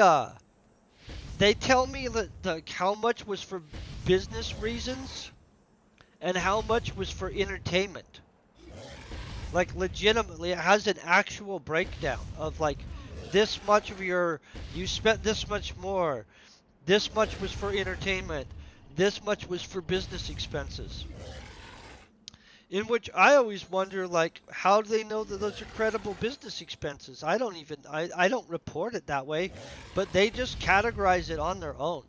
they tell me that how much was for business reasons and how much was for entertainment. Like legitimately it has an actual breakdown of like this much of you spent this much more. This much was for entertainment. This much was for business expenses. In which I always wonder, like, how do they know that those are credible business expenses? I don't report it that way, but they just categorize it on their own.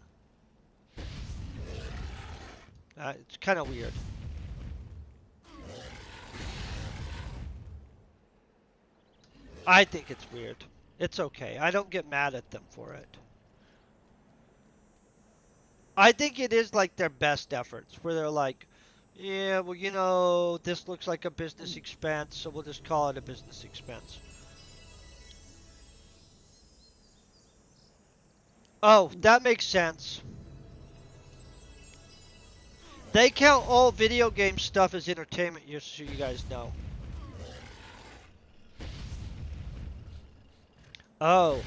It's kind of weird. I think it's weird. It's okay. I don't get mad at them for it. I think it is like their best efforts, where they're like, yeah, well, you know, this looks like a business expense, so we'll just call it a business expense. Oh, that makes sense. They count all video game stuff as entertainment, just so you guys know. Oh,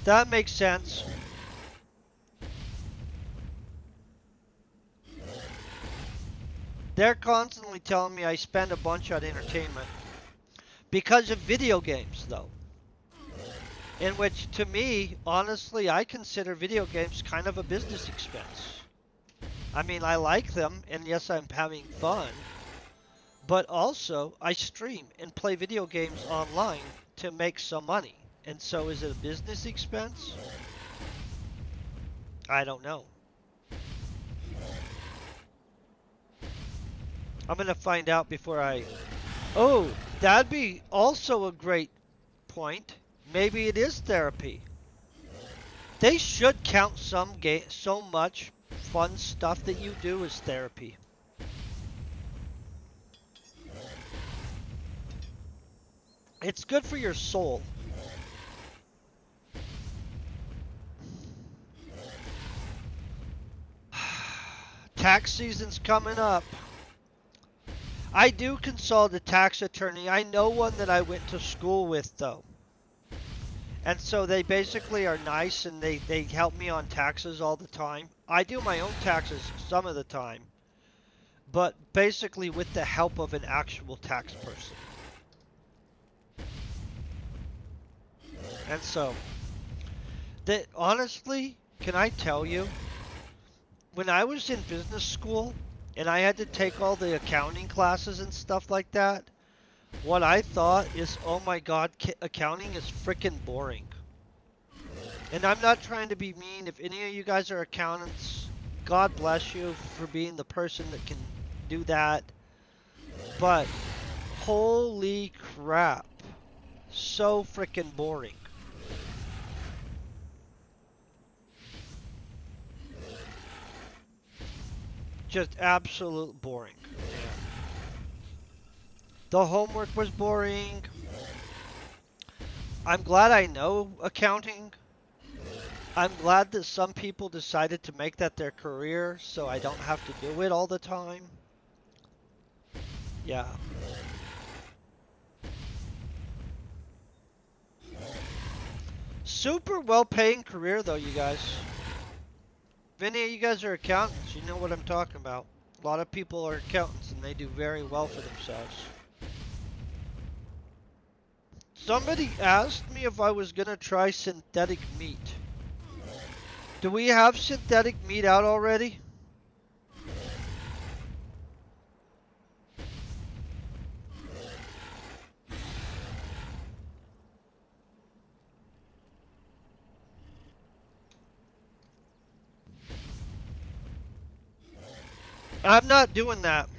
that makes sense. They're constantly telling me I spend a bunch on entertainment. Because of video games, though. In which, to me, honestly, I consider video games kind of a business expense. I mean, I like them, and yes, I'm having fun. But also, I stream and play video games online to make some money. And so, is it a business expense? I don't know. I'm going to find out before I... Oh, that'd be also a great point. Maybe it is therapy. They should count so much fun stuff that you do as therapy. It's good for your soul. Tax season's coming up. I do consult a tax attorney. I know one that I went to school with, though. And so they basically are nice and they help me on taxes all the time. I do my own taxes some of the time, but basically with the help of an actual tax person. And so, that honestly, can I tell you, when I was in business school and I had to take all the accounting classes and stuff like that, what I thought is, oh my god, accounting is freaking boring. And I'm not trying to be mean. If any of you guys are accountants, God bless you for being the person that can do that. But holy crap, so freaking boring. Just absolute boring. The homework was boring. I'm glad I know accounting. I'm glad that some people decided to make that their career so I don't have to do it all the time. Yeah. Super well paying career though, you guys. If any of you guys are accountants, you know what I'm talking about. A lot of people are accountants and they do very well for themselves. Somebody asked me if I was gonna try synthetic meat. Do we have synthetic meat out already? I'm not doing that.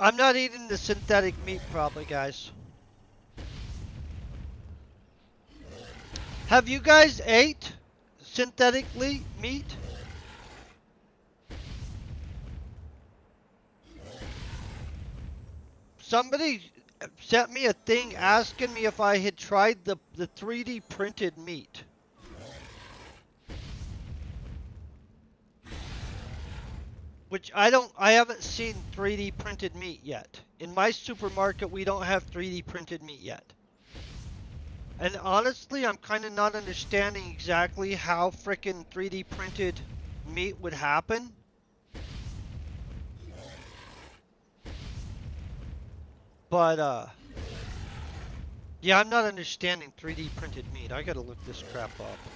I'm not eating the synthetic meat probably, guys. Have you guys ate synthetically meat? Somebody sent me a thing asking me if I had tried the 3D printed meat. Which I haven't seen 3D printed meat yet. In my supermarket, we don't have 3D printed meat yet. And honestly, I'm kind of not understanding exactly how frickin' 3D printed meat would happen. But, yeah, I'm not understanding 3D printed meat. I gotta look this crap up.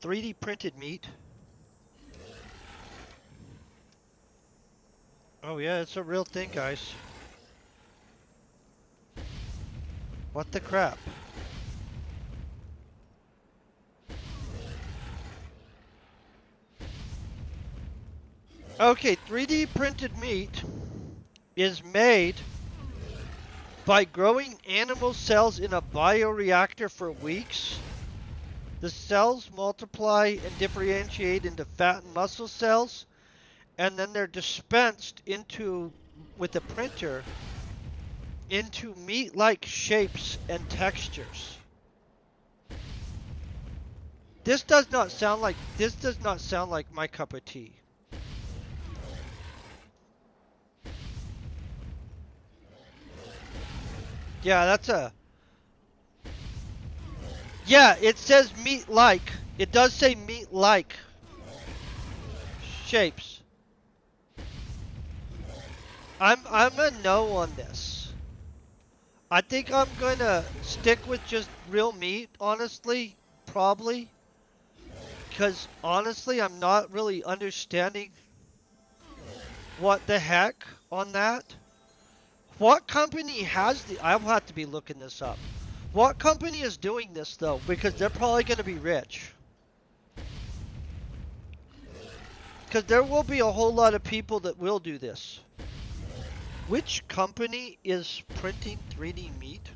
.3D printed meat? Oh yeah, it's a real thing, guys. What the crap? Okay, 3D printed meat is made by growing animal cells in a bioreactor for weeks The cells multiply and differentiate into fat and muscle cells, and then they're dispensed into, with a printer, into meat-like shapes and textures. This does not sound like my cup of tea. Yeah, yeah, it says meat-like. It does say meat-like shapes. I'm a no on this. I think I'm gonna stick with just real meat, honestly, probably. Because honestly, I'm not really understanding what the heck on that. What company has the... I'll have to be looking this up. What company is doing this, though? Because they're probably going to be rich. Because there will be a whole lot of people that will do this. Which company is printing 3D meat?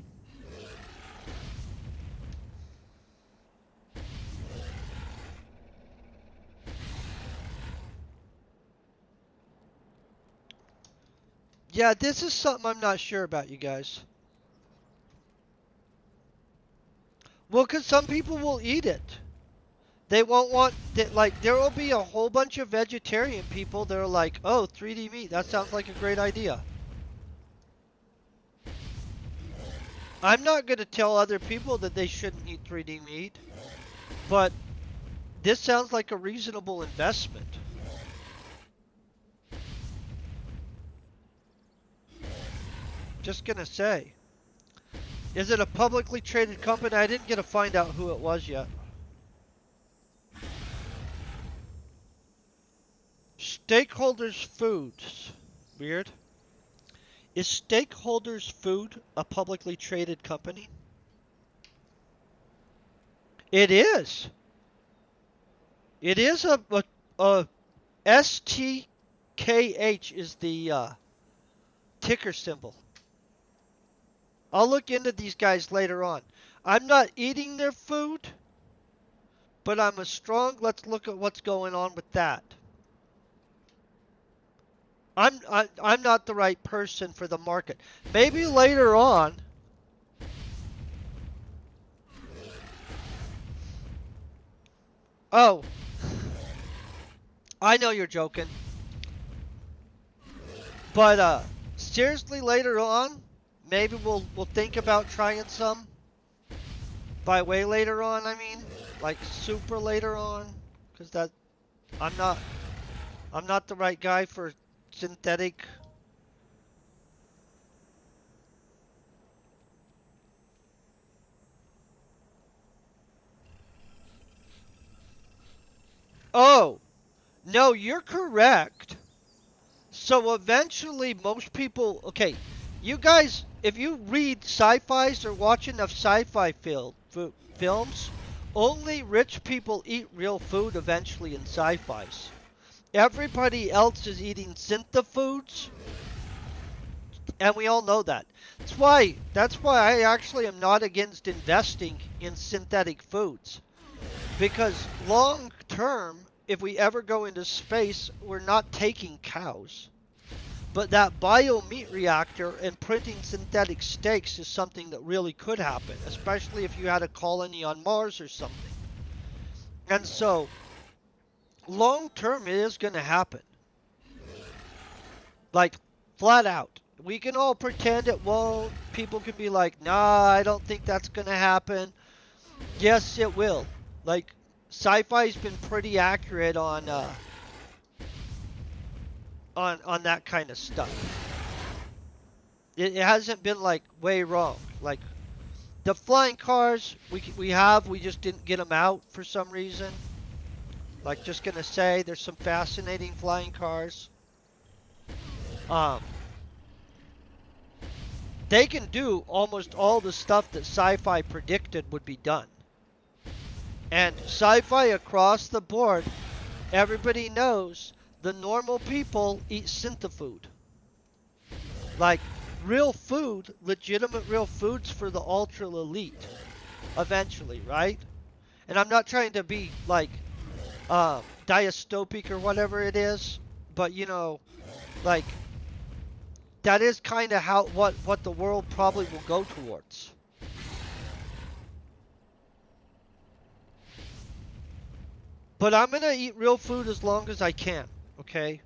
Yeah, this is something I'm not sure about, you guys. Well, because some people will eat it. They won't want that. Like, there will be a whole bunch of vegetarian people that are like, "Oh, 3D meat. That sounds like a great idea." I'm not going to tell other people that they shouldn't eat 3D meat, but this sounds like a reasonable investment. Just gonna say. Is it a publicly traded company? I didn't get to find out who it was yet. Stakeholders Foods. Weird. Is Stakeholders Food a publicly traded company? It is. It is a STKH is the ticker symbol. I'll look into these guys later on. I'm not eating their food, but I'm a strong, let's look at what's going on with that. I'm not the right person for the market. Maybe later on. Oh, I know you're joking. But seriously, later on, maybe we'll think about trying some. By way later on, I mean, like super later on, because that I'm not the right guy for synthetic. Oh, no, you're correct. So eventually, most people, okay, you guys, if you read sci-fis or watch enough sci-fi films, only rich people eat real food eventually in sci-fis. Everybody else is eating synth foods, and we all know that. That's why I actually am not against investing in synthetic foods. Because long term, if we ever go into space, we're not taking cows. But that bio meat reactor and printing synthetic steaks is something that really could happen, especially if you had a colony on Mars or something. And so, long term, it is going to happen. Like, flat out. We can all pretend it won't. People can be like, nah, I don't think that's going to happen. Yes, it will. Like, sci-fi's been pretty accurate on that kind of stuff. It hasn't been like way wrong. Like the flying cars, we just didn't get them out for some reason. Like, just gonna say, there's some fascinating flying cars. They can do almost all the stuff that sci-fi predicted would be done. And sci-fi across the board, everybody knows the normal people eat synth food. Like real food, legitimate real foods for the ultra elite. Eventually, right? And I'm not trying to be like dystopic or whatever it is, but you know, like that is kind of how what the world probably will go towards. But I'm gonna eat real food as long as I can, okay?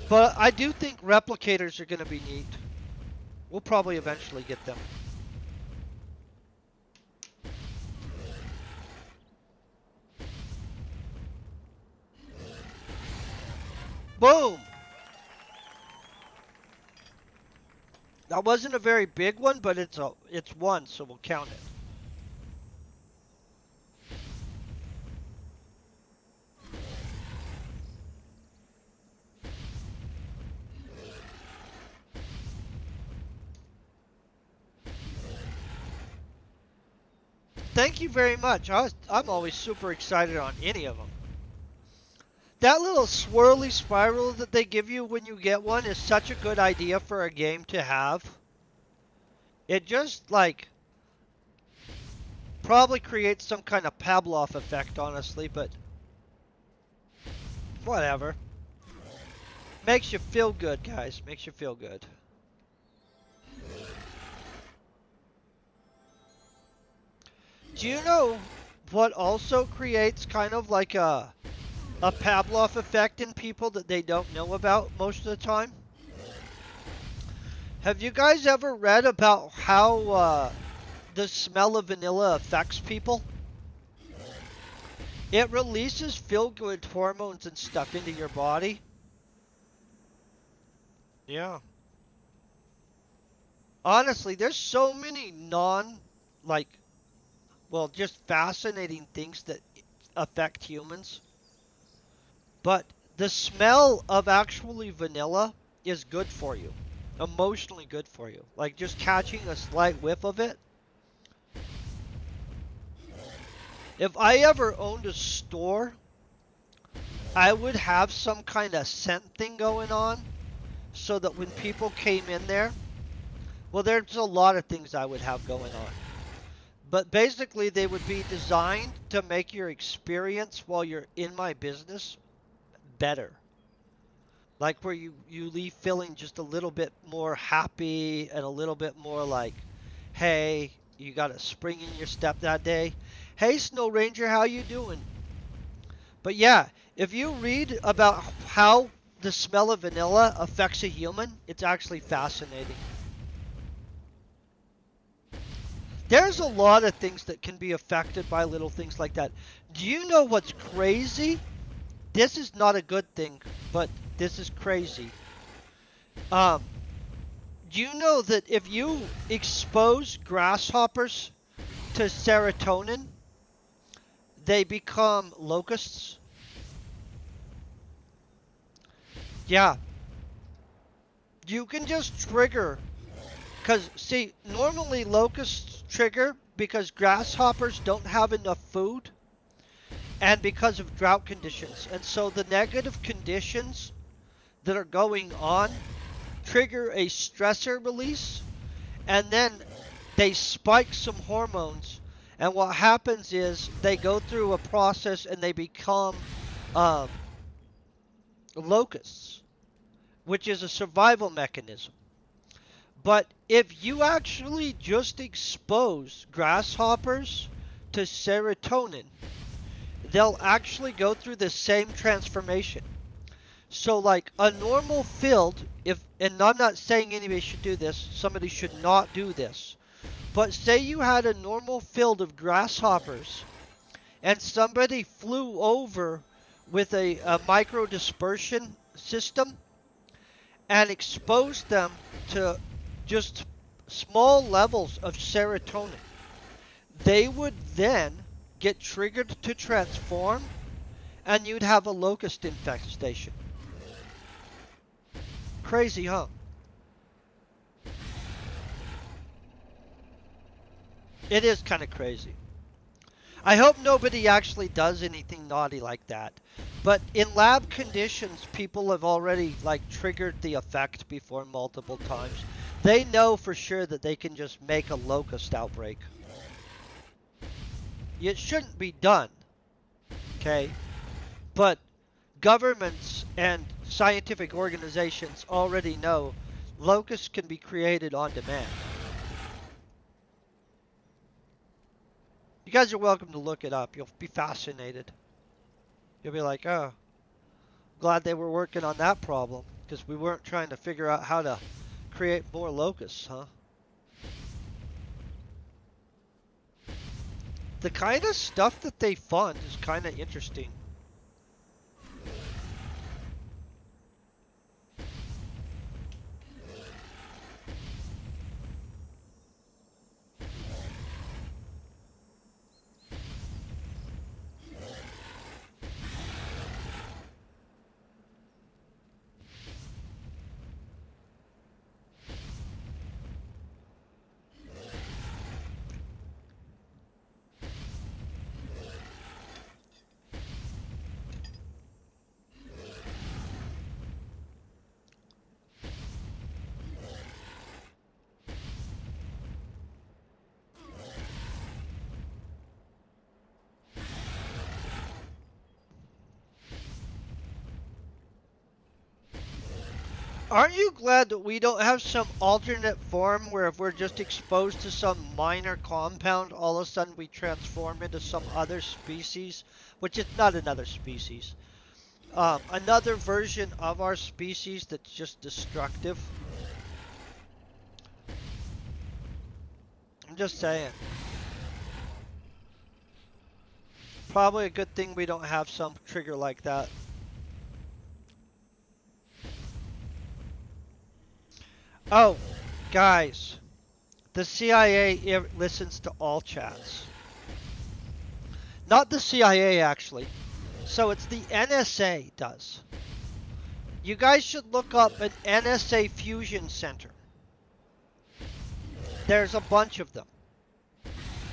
But I do think replicators are gonna be neat. We'll probably eventually get them. Boom! That wasn't a very big one, but it's one, so we'll count it. Thank you very much. I'm always super excited on any of them. That little swirly spiral that they give you when you get one is such a good idea for a game to have. It just like probably creates some kind of Pavlov effect, honestly, but whatever. Makes you feel good, guys. Makes you feel good. Do you know what also creates kind of like a Pavlov effect in people that they don't know about most of the time? Have you guys ever read about how the smell of vanilla affects people? It releases feel-good hormones and stuff into your body. Yeah. Honestly, there's so many like, well, just fascinating things that affect humans. But the smell of actually vanilla is good for you. Emotionally good for you. Like just catching a slight whiff of it. If I ever owned a store, I would have some kind of scent thing going on so that when people came in there, well, there's a lot of things I would have going on. But basically, they would be designed to make your experience while you're in my business better. Like where you leave feeling just a little bit more happy and a little bit more like, hey, you got a spring in your step that day. Hey, Snow Ranger, how you doing? But yeah, if you read about how the smell of vanilla affects a human, it's actually fascinating. There's a lot of things that can be affected by little things like that. Do you know what's crazy? This is not a good thing, but this is crazy. Um, do you know that if you expose grasshoppers to serotonin, they become locusts? Yeah, you can just trigger. Because, see, normally locusts trigger because grasshoppers don't have enough food and because of drought conditions. And so the negative conditions that are going on trigger a stressor release, and then they spike some hormones. And what happens is they go through a process and they become um, locusts, which is a survival mechanism. But if you actually just expose grasshoppers to serotonin, they'll actually go through the same transformation. So like a normal field, if and I'm not saying anybody should do this, somebody should not do this. But say you had a normal field of grasshoppers and somebody flew over with a micro dispersion system and exposed them to just small levels of serotonin. They would then get triggered to transform, and you'd have a locust infestation. Crazy, huh? It is kind of crazy. I hope nobody actually does anything naughty like that. But in lab conditions, people have already like triggered the effect before multiple times. They know for sure that they can just make a locust outbreak. It shouldn't be done, okay? But governments and scientific organizations already know locusts can be created on demand. You guys are welcome to look it up. You'll be fascinated. You'll be like, oh, glad they were working on that problem, because we weren't trying to figure out how to create more locusts, huh? The kind of stuff that they fund is kind of interesting. Aren't you glad that we don't have some alternate form where if we're just exposed to some minor compound, all of a sudden we transform into some other species? Which is not another species. Another version of our species that's just destructive. I'm just saying. Probably a good thing we don't have some trigger like that. Oh, guys. The CIA listens to all chats. Not the CIA, actually. So it's the NSA does. You guys should look up an NSA fusion center. There's a bunch of them.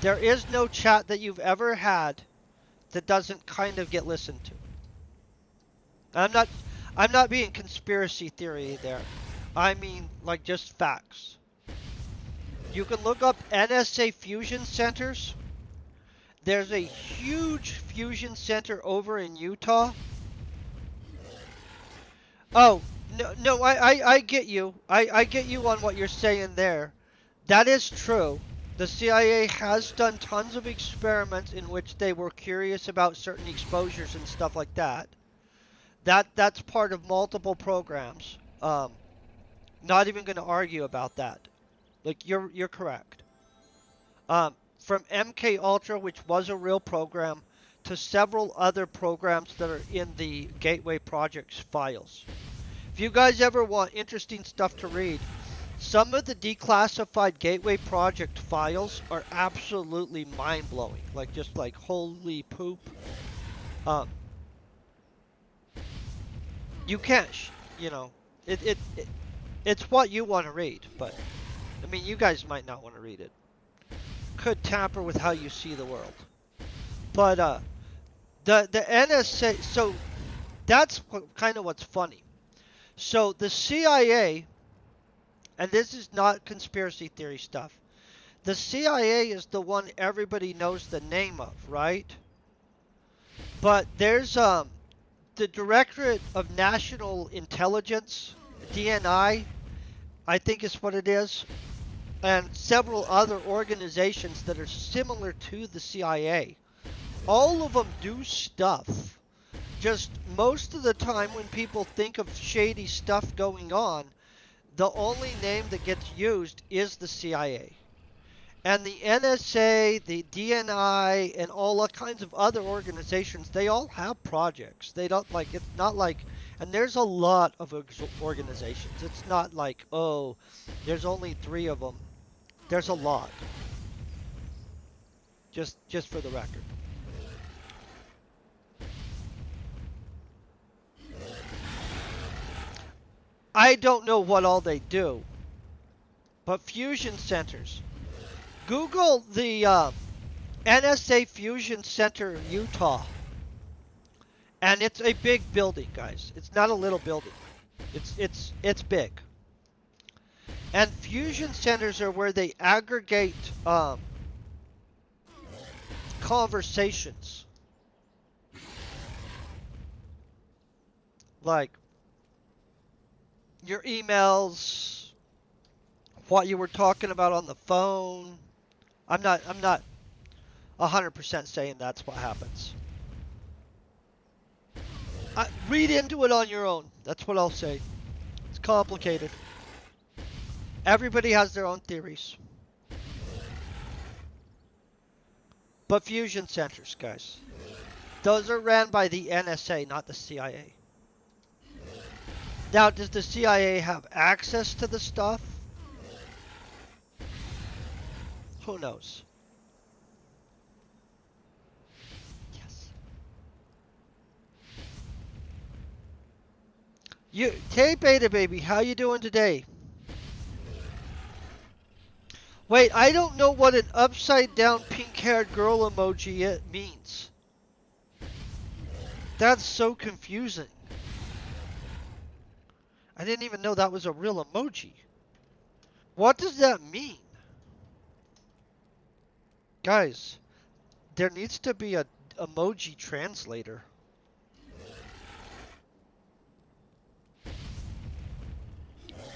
There is no chat that you've ever had that doesn't kind of get listened to. I'm not being conspiracy theory there. I mean like just facts. You can look up NSA fusion centers. There's a huge fusion center over in Utah. Oh, no, I get you. I get you on what you're saying there. That is true. The CIA has done tons of experiments in which they were curious about certain exposures and stuff like that. That's part of multiple programs. Not even going to argue about that. Like you're correct. From MK Ultra, which was a real program, to several other programs that are in the Gateway Project's files. If you guys ever want interesting stuff to read, some of the declassified Gateway Project files are absolutely mind-blowing. Like, just like, holy poop. You can't, you know, it's what you want to read, but, I mean, you guys might not want to read it. Could tamper with how you see the world. But, the NSA, so, that's kind of what's funny. So, the CIA, and this is not conspiracy theory stuff, the CIA is the one everybody knows the name of, right? But there's, the Directorate of National Intelligence, DNI, I think is what it is, and several other organizations that are similar to the CIA. All of them do stuff. Just most of the time when people think of shady stuff going on, the only name that gets used is the CIA. And the NSA, the DNI, and all kinds of other organizations, they all have projects. They don't like, it's not like, and there's a lot of organizations. It's not like, oh, there's only 3 of them. There's a lot. Just for the record. I don't know what all they do, but fusion centers. Google the NSA Fusion Center, Utah. And it's a big building, guys. It's not a little building. It's big. And fusion centers are where they aggregate conversations. Like your emails, what you were talking about on the phone. I'm not 100% saying that's what happens. Read into it on your own. That's what I'll say. It's complicated. Everybody has their own theories. But fusion centers, guys. Those are ran by the NSA, not the CIA. Now, does the CIA have access to the stuff? Who knows? Yes. Hey, Beta Baby, how you doing today? Wait, I don't know what an upside-down pink-haired girl emoji it means. That's so confusing. I didn't even know that was a real emoji. What does that mean? Guys, there needs to be a emoji translator.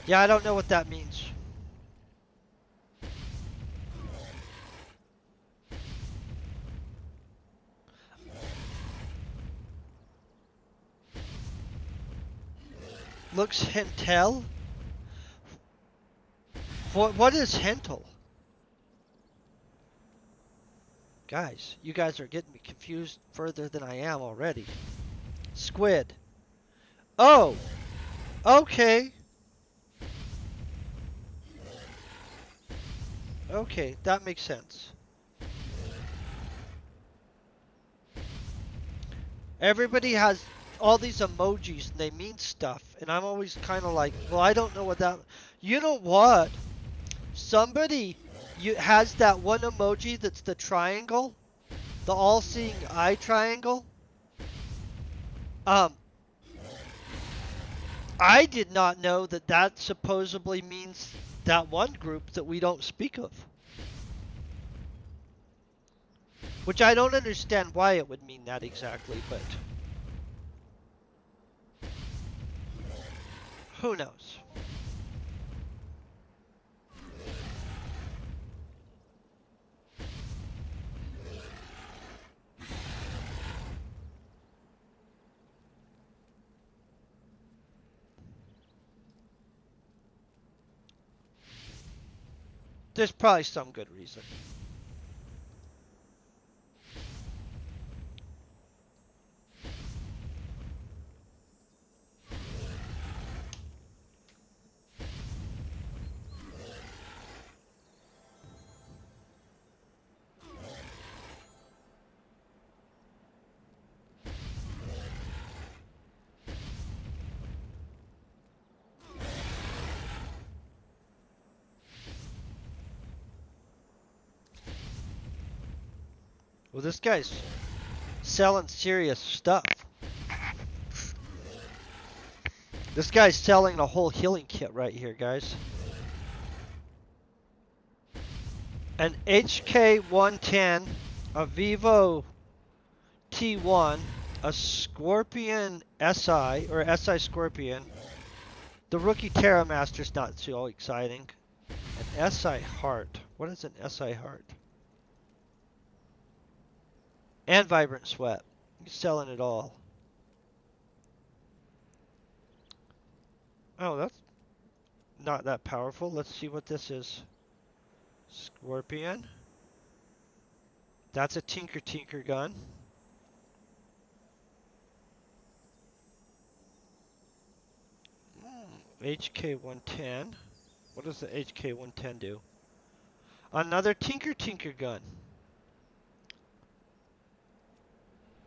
Yeah, I don't know what that means. Looks hentel? What is hentel? Guys, you guys are getting me confused further than I am already. Squid. Oh! Okay. Okay, that makes sense. Everybody has all these emojis and they mean stuff. And I'm always kind of like, well, I don't know what that... You know what? Somebody has that one emoji that's the triangle. The all-seeing eye triangle. I did not know that that supposedly means that one group that we don't speak of. Which I don't understand why it would mean that exactly, but who knows? There's probably some good reason. Well, this guy's selling serious stuff. This guy's selling a whole healing kit right here, guys. An HK110, a Vivo T1, a Scorpion SI, or SI Scorpion. The rookie Terra Master's not so exciting. An SI Heart. What is an SI Heart? And Vibrant Sweat. He's selling it all. Oh, that's not that powerful. Let's see what this is. Scorpion. That's a Tinker gun. HK110. What does the HK110 do? Another Tinker gun.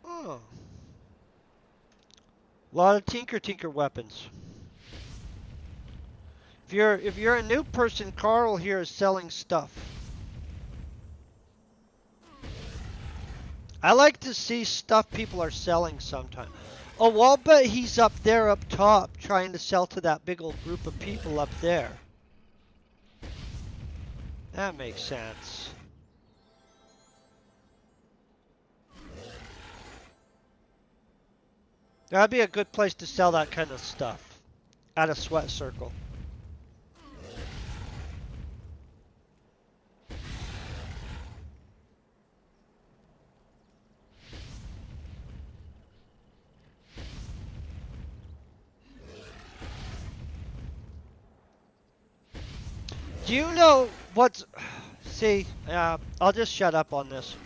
Oh. A lot of Tinker weapons. If you're a new person, Carl here is selling stuff. I like to see stuff people are selling sometimes. Oh, I'll bet he's up there up top trying to sell to that big old group of people up there. That makes sense. That'd be a good place to sell that kind of stuff. At a sweat circle. Do you know what's... See, I'll just shut up on this.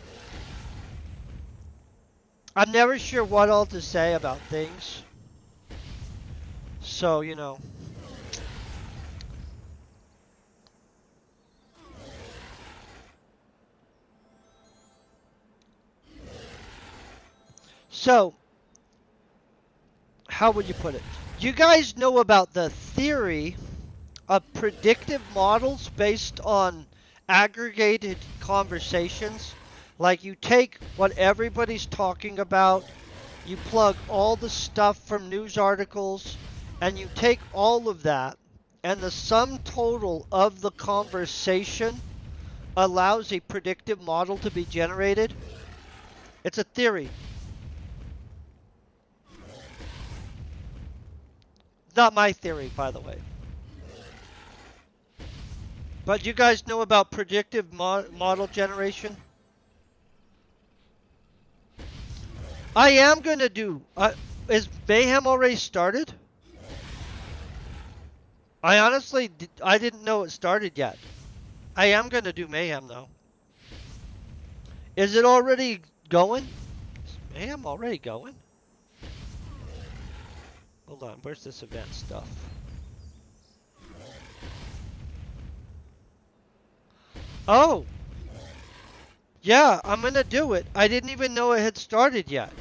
I'm never sure what all to say about things. So, you know. So, how would you put it? You guys know about the theory of predictive models based on aggregated conversations? Like you take what everybody's talking about, you plug all the stuff from news articles, and you take all of that, and the sum total of the conversation allows a predictive model to be generated. It's a theory. Not my theory, by the way. But you guys know about predictive model generation? I am going to do... is Mayhem already started? I honestly... I didn't know it started yet. I am going to do Mayhem, though. Is it already going? Is Mayhem already going? Hold on, where's this event stuff? Oh! Yeah, I'm going to do it. I didn't even know it had started yet.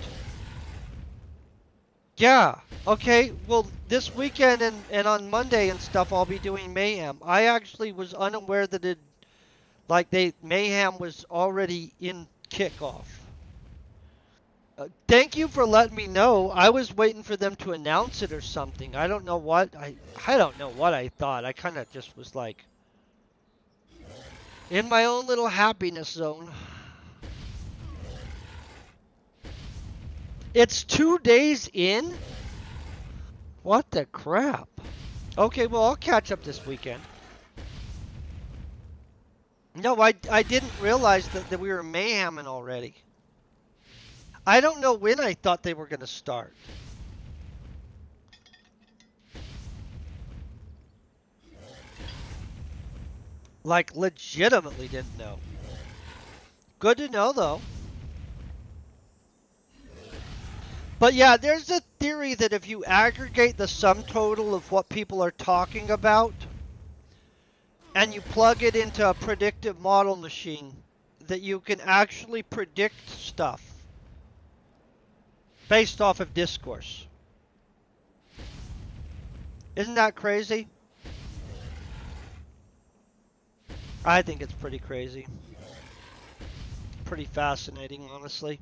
Yeah. Okay. Well, this weekend and on Monday and stuff, I'll be doing Mayhem. I actually was unaware that Mayhem was already in kickoff. Thank you for letting me know. I was waiting for them to announce it or something. I don't know what I don't know what I thought. I kind of just was like in my own little happiness zone. It's 2 days in? What the crap? Okay, well, I'll catch up this weekend. No, I didn't realize that we were mayheming already. I don't know when I thought they were going to start. Like, legitimately didn't know. Good to know, though. But yeah, there's a theory that if you aggregate the sum total of what people are talking about and you plug it into a predictive model machine, that you can actually predict stuff based off of discourse. Isn't that crazy? I think it's pretty crazy. Pretty fascinating, honestly.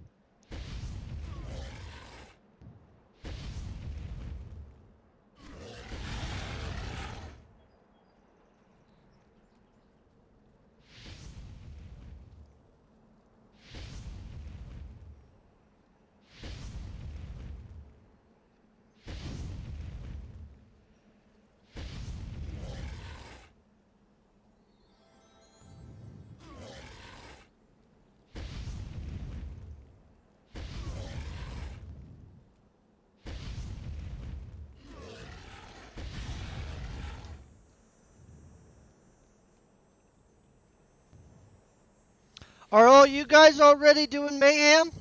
Are all you guys already doing mayhem?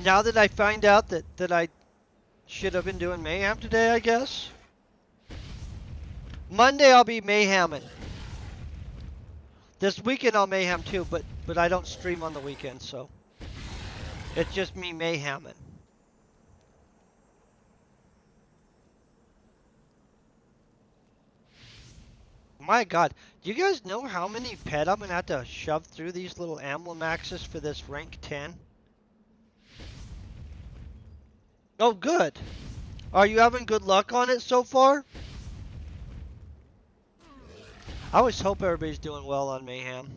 Now that I find out that I should have been doing mayhem today, I guess. Monday I'll be mayhemming. This weekend I'll mayhem too, but I don't stream on the weekend, so it's just me mayhemming. My God, do you guys know how many pet I'm gonna have to shove through these little Ambulimaxes for this rank 10? Oh, good. Are you having good luck on it so far? I always hope everybody's doing well on Mayhem.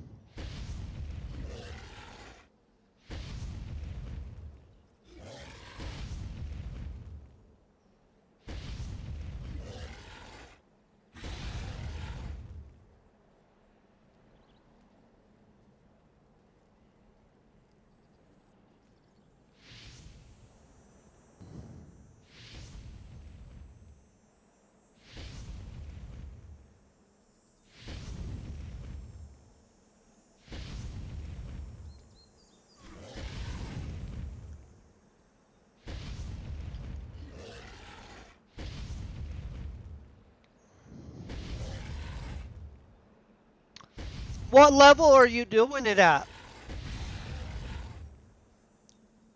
What level are you doing it at?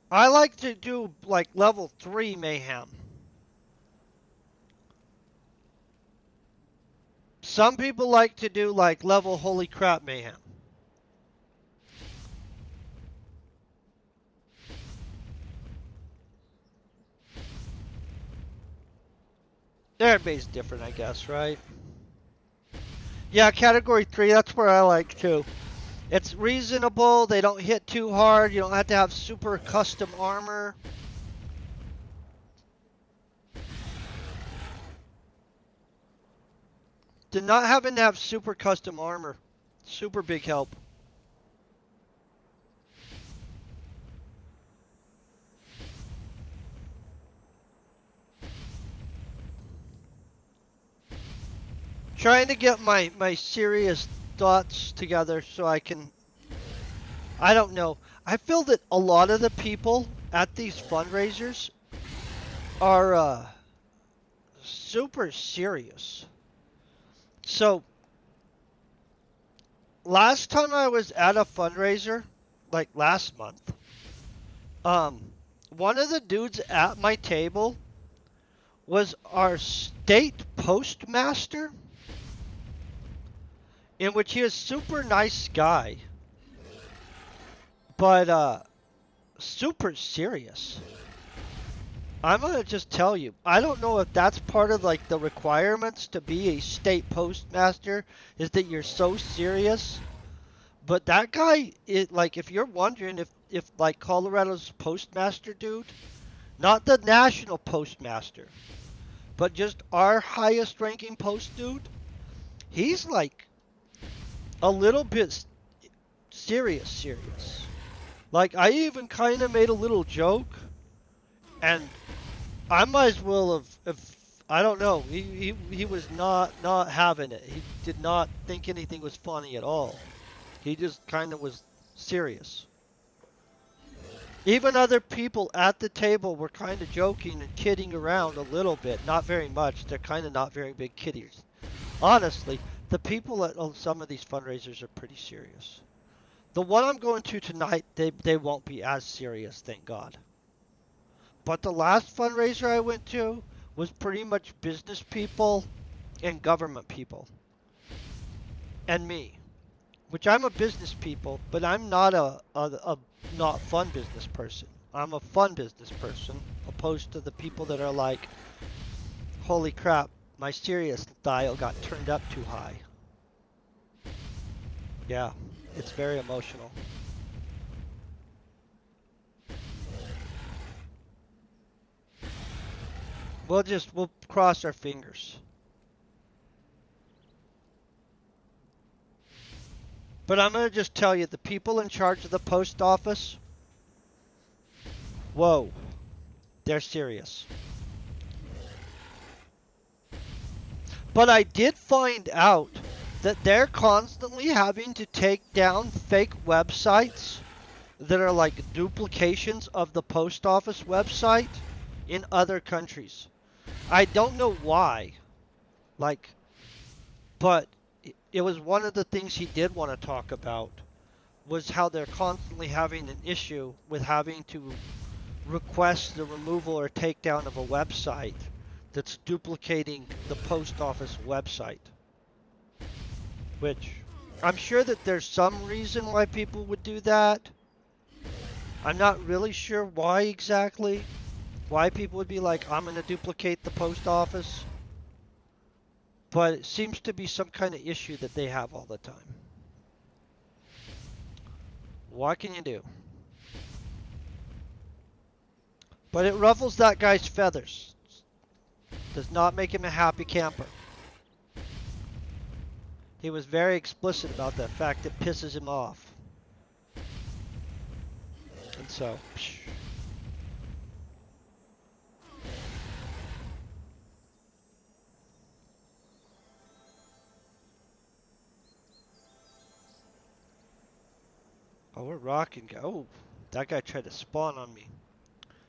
I like to do like level 3 mayhem. Some people like to do like level holy crap mayhem. Everybody's different, I guess, right? Yeah, category 3, that's where I like to. It's reasonable, they don't hit too hard, you don't have to have super custom armor. Not having to have super custom armor. Super big help. Trying to get my serious thoughts together so I can... I don't know. I feel that a lot of the people at these fundraisers are super serious. So, last time I was at a fundraiser, like last month, um, one of the dudes at my table was our state postmaster, in which he was super nice guy, but super serious. I'm gonna just tell you, I don't know if that's part of like the requirements to be a state postmaster, is that you're so serious. But that guy, like, if you're wondering if like Colorado's postmaster dude, not the national postmaster, but just our highest ranking post dude, he's like a little bit serious. Like, I even kind of made a little joke, and I might as well have, I don't know. He was not having it. He did not think anything was funny at all. He just kind of was serious. Even other people at the table were kind of joking and kidding around a little bit. Not very much. They're kind of not very big kiddies. Honestly, the people at some of these fundraisers are pretty serious. The one I'm going to tonight, they won't be as serious, thank God. But the last fundraiser I went to was pretty much business people and government people. And me. Which I'm a business people, but I'm not a not fun business person. I'm a fun business person, opposed to the people that are like, holy crap, my serious dial got turned up too high. Yeah, it's very emotional. We'll cross our fingers. But I'm gonna just tell you, the people in charge of the post office, whoa, they're serious. But I did find out that they're constantly having to take down fake websites that are like duplications of the post office website in other countries. I don't know why, like, but it was one of the things he did want to talk about, was how they're constantly having an issue with having to request the removal or takedown of a website that's duplicating the post office website. Which I'm sure that there's some reason why people would do that. I'm not really sure why exactly. Why people would be like, I'm going to duplicate the post office. But it seems to be some kind of issue that they have all the time. What can you do? But it ruffles that guy's feathers. Does not make him a happy camper. He was very explicit about that fact. It pisses him off. And so, psh. Oh, we're rocking. Oh, that guy tried to spawn on me.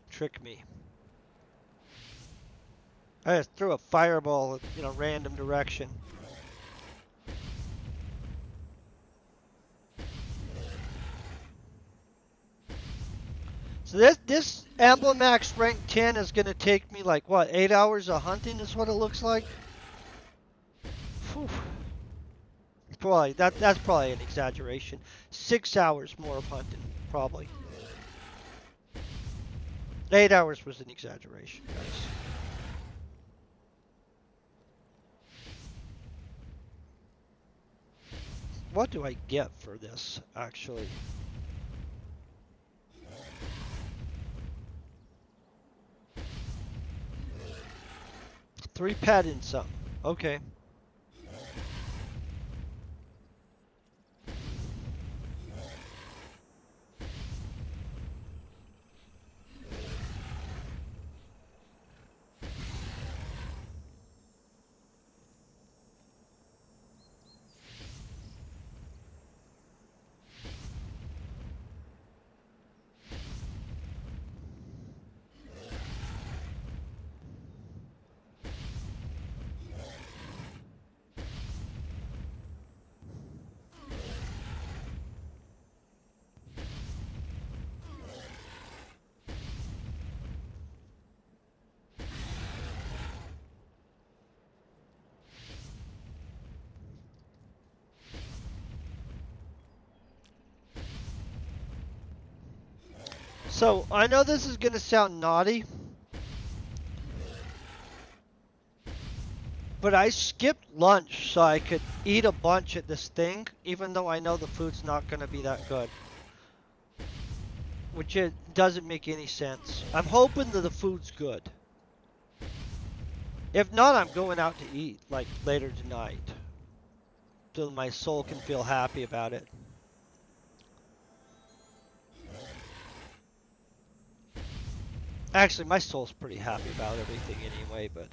Trick me. I just threw a fireball in a random direction. So this Ambulimax rank 10 is gonna take me like what, 8 hours of hunting is what it looks like? Whew. Probably that's probably an exaggeration. 6 hours more of hunting, probably. 8 hours was an exaggeration, guys. What do I get for this, actually? 3 pad and some. Okay. So, I know this is gonna sound naughty, but I skipped lunch so I could eat a bunch at this thing, even though I know the food's not gonna be that good. Which it doesn't make any sense. I'm hoping that the food's good. If not, I'm going out to eat, like, later tonight. So my soul can feel happy about it. Actually, my soul's pretty happy about everything anyway, but...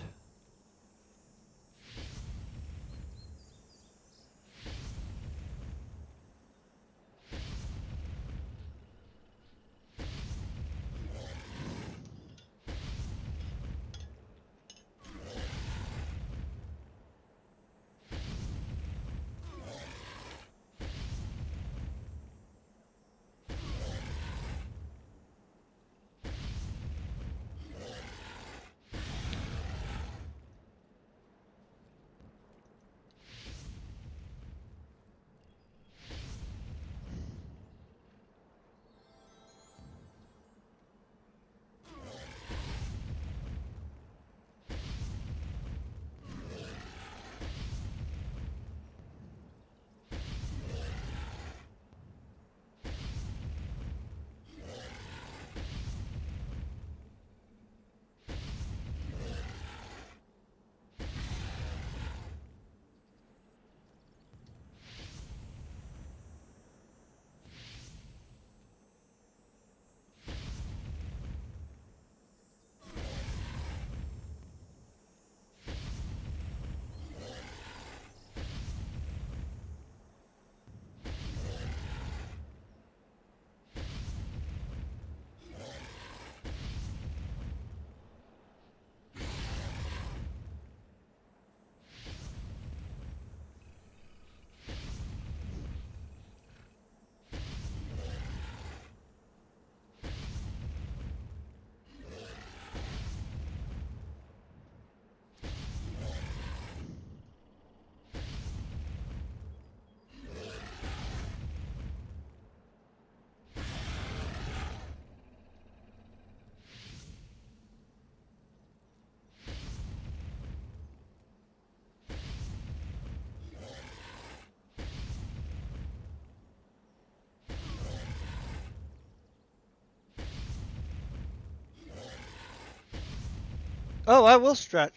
Oh, I will stretch.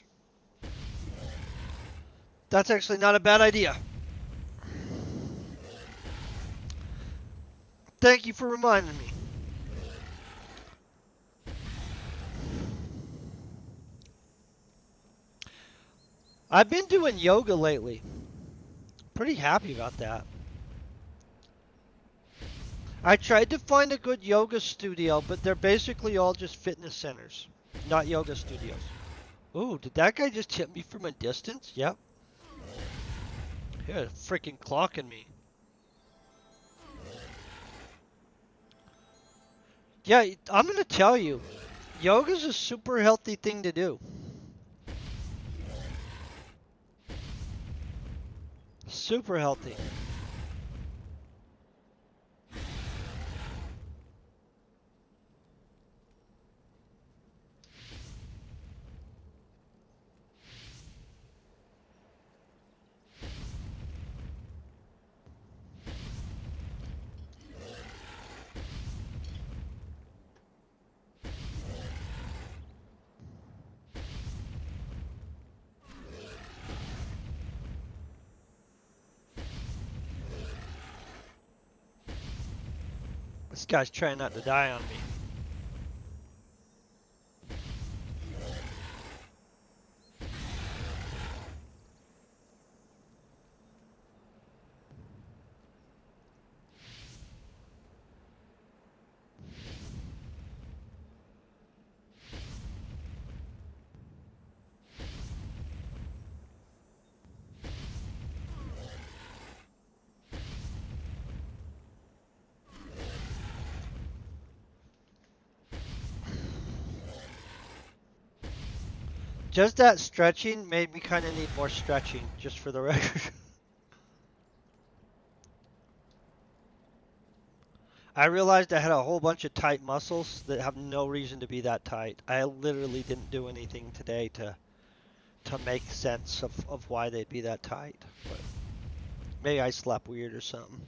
That's actually not a bad idea. Thank you for reminding me. I've been doing yoga lately. Pretty happy about that. I tried to find a good yoga studio, but they're basically all just fitness centers, not yoga studios. Ooh, did that guy just hit me from a distance? Yep. Yeah, freaking clocking me. Yeah, I'm gonna tell you, yoga's a super healthy thing to do. Super healthy. This guy's trying not to die on me. Just that stretching made me kind of need more stretching, just for the record. I realized I had a whole bunch of tight muscles that have no reason to be that tight. I literally didn't do anything today to make sense of why they'd be that tight. But maybe I slept weird or something.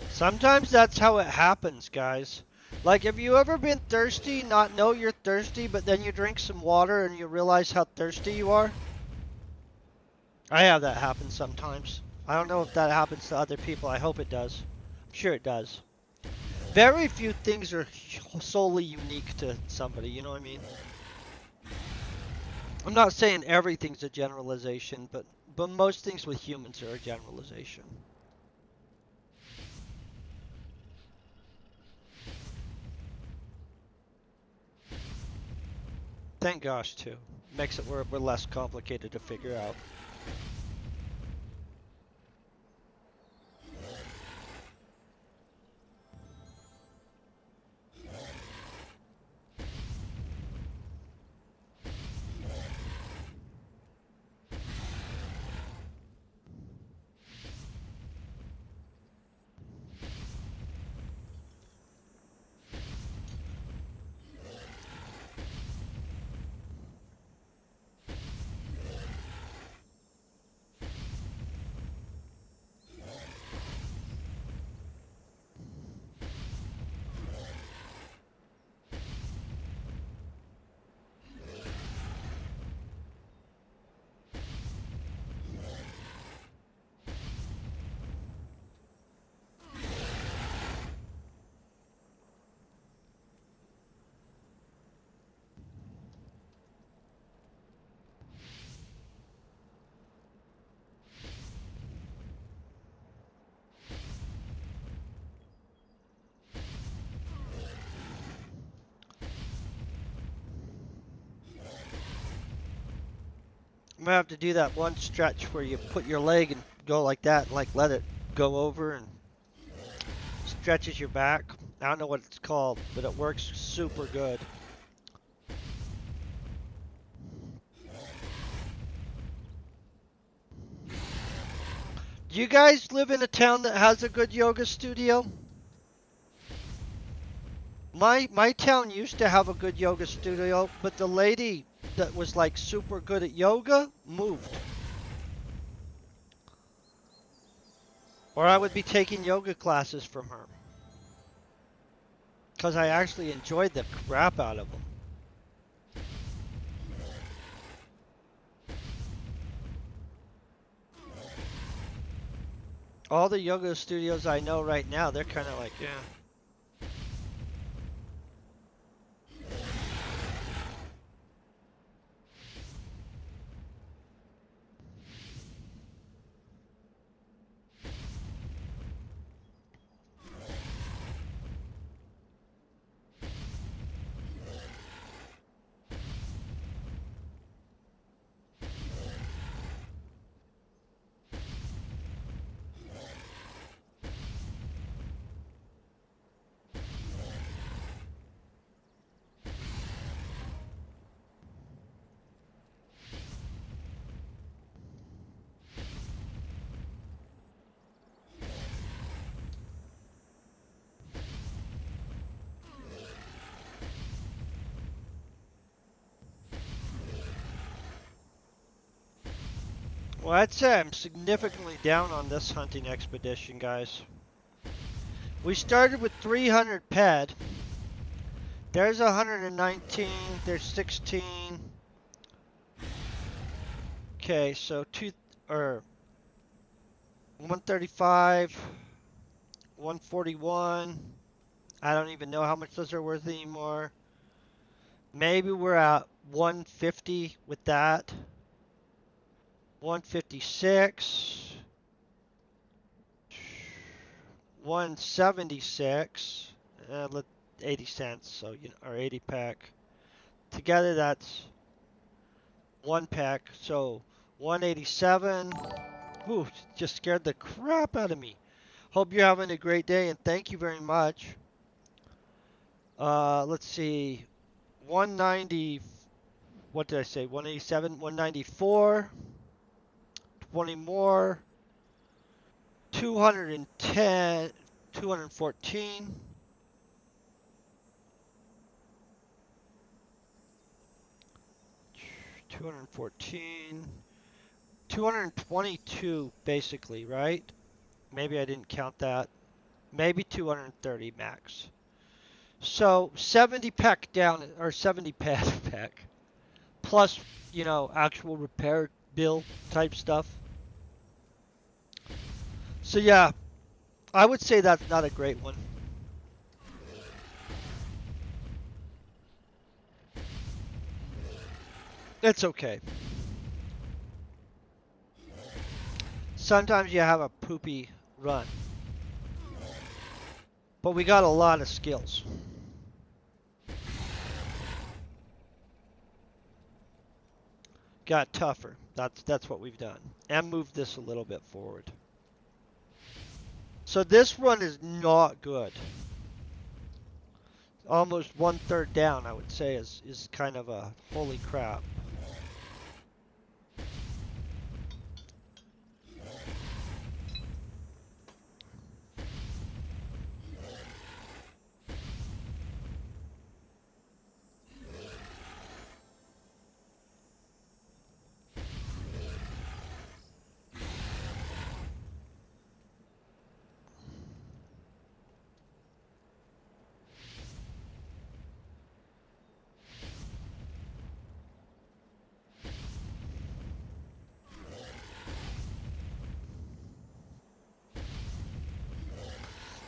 Sometimes that's how it happens, guys. Like, have you ever been thirsty, not know you're thirsty, but then you drink some water and you realize how thirsty you are? I have that happen sometimes. I don't know if that happens to other people. I hope it does. I'm sure it does. Very few things are solely unique to somebody, you know what I mean? I'm not saying everything's a generalization, but most things with humans are a generalization. Thank gosh, too. Makes it we're less complicated to figure out. I'm gonna have to do that one stretch where you put your leg and go like that and like let it go over and stretches your back. I don't know what it's called, but it works super good. Do you guys live in a town that has a good yoga studio? My town used to have a good yoga studio, but the lady that was like super good at yoga moved. Or I would be taking yoga classes from her. Because I actually enjoyed the crap out of them. All the yoga studios I know right now, they're kind of like, yeah. Well, I'd say I'm significantly down on this hunting expedition, guys. We started with 300 ped. There's 119. There's 16. Okay, so 135, 141. I don't even know how much those are worth anymore. Maybe we're at 150 with that. 156. 176. 80 cents, so or 80 pack. Together that's one pack, so 187. Whew, just scared the crap out of me. Hope you're having a great day and thank you very much. Let's see. 190. What did I say? 187, 194. 20 more. 210, 214. 214. 222 basically, right? Maybe I didn't count that. Maybe 230 max. So 70 pack down, or 70 pad pack, plus, actual repair bill type stuff. So yeah, I would say that's not a great one. It's okay. Sometimes you have a poopy run. But we got a lot of skills. Got tougher. That's what we've done. And moved this a little bit forward. So this run is not good. Almost 1/3 down, I would say, is kind of a holy crap.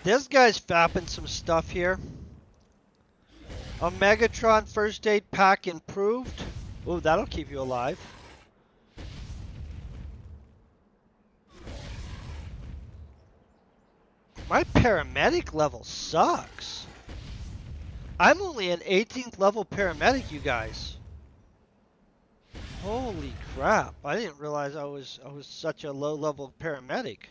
This guy's fapping some stuff here. A Megatron first aid pack improved. Ooh, that'll keep you alive. My paramedic level sucks. I'm only an 18th level paramedic, you guys. Holy crap. I didn't realize I was such a low level paramedic.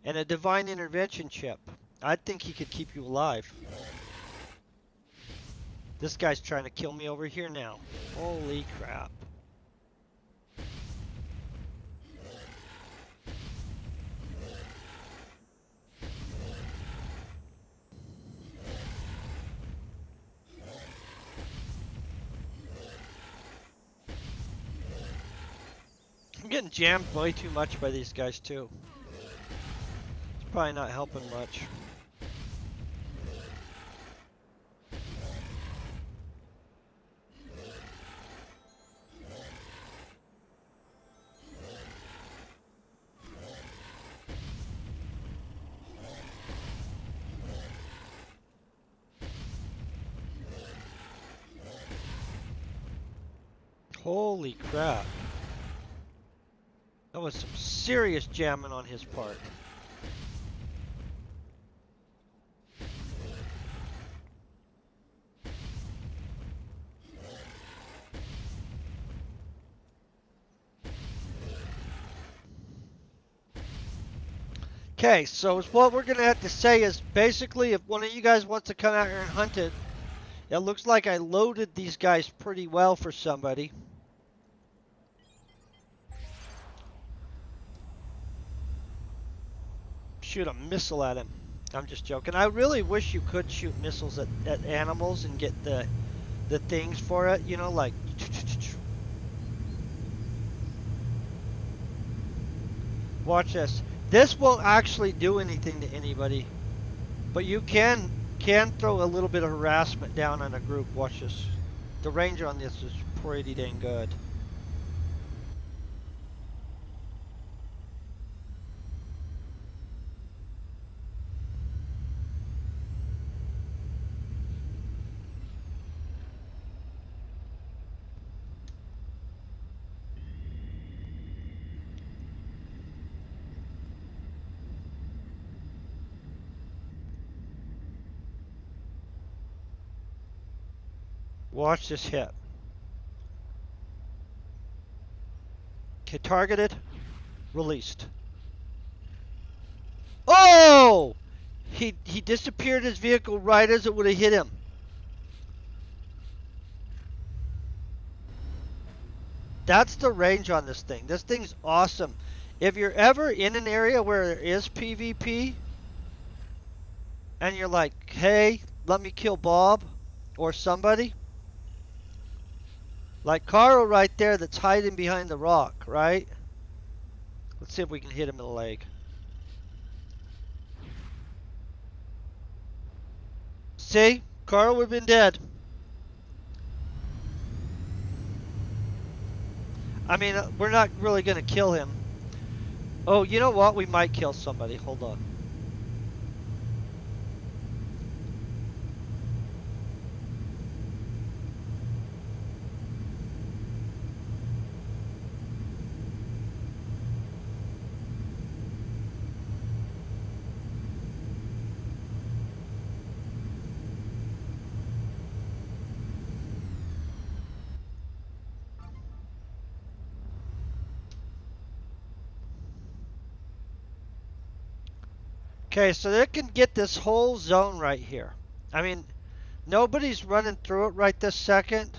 And a divine intervention chip. I think he could keep you alive. This guy's trying to kill me over here now. Holy crap. I'm getting jammed way too much by these guys too. It's probably not helping much. Holy crap. That was some serious jamming on his part. Okay, so what we're going to have to say is basically if one of you guys wants to come out here and hunt it, it looks like I loaded these guys pretty well for somebody. Shoot a missile at him. I'm just joking. I really wish you could shoot missiles at animals and get the things for it, like Watch this. This won't actually do anything to anybody, but you can throw a little bit of harassment down on a group. Watch this. The range on this is pretty dang good. Watch this hit. Okay, targeted, released. Oh! He disappeared his vehicle right as it would have hit him. That's the range on this thing. This thing's awesome. If you're ever in an area where there is PvP, and you're like, hey, let me kill Bob or somebody, like Carl right there that's hiding behind the rock, right? Let's see if we can hit him in the leg. See? Carl would have been dead. I mean, we're not really going to kill him. Oh, you know what? We might kill somebody. Hold on. Okay, so they can get this whole zone right here. I mean, nobody's running through it right this second.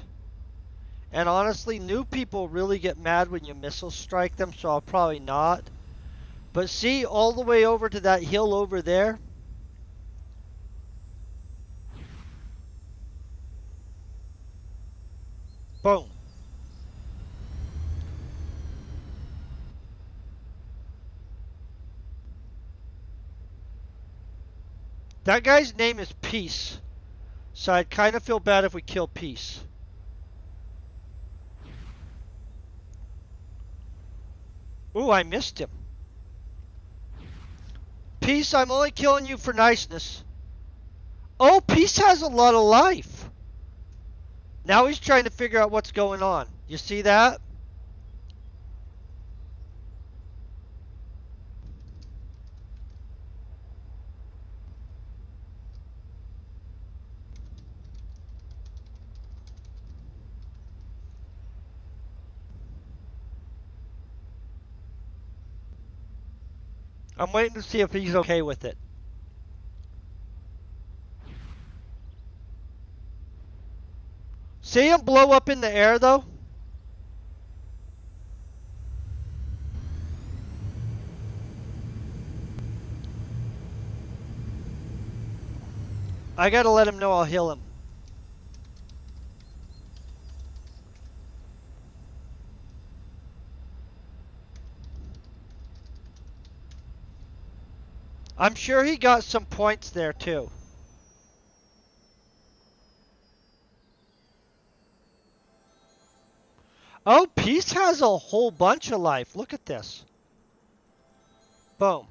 And honestly, new people really get mad when you missile strike them, so I'll probably not. But see, all the way over to that hill over there. Boom. That guy's name is Peace. So I'd kind of feel bad if we kill Peace. Ooh, I missed him. Peace, I'm only killing you for niceness. Oh, Peace has a lot of life. Now he's trying to figure out what's going on. You see that? I'm waiting to see if he's okay with it. See him blow up in the air, though? I gotta let him know I'll heal him. I'm sure he got some points there, too. Oh, Peace has a whole bunch of life. Look at this. Boom.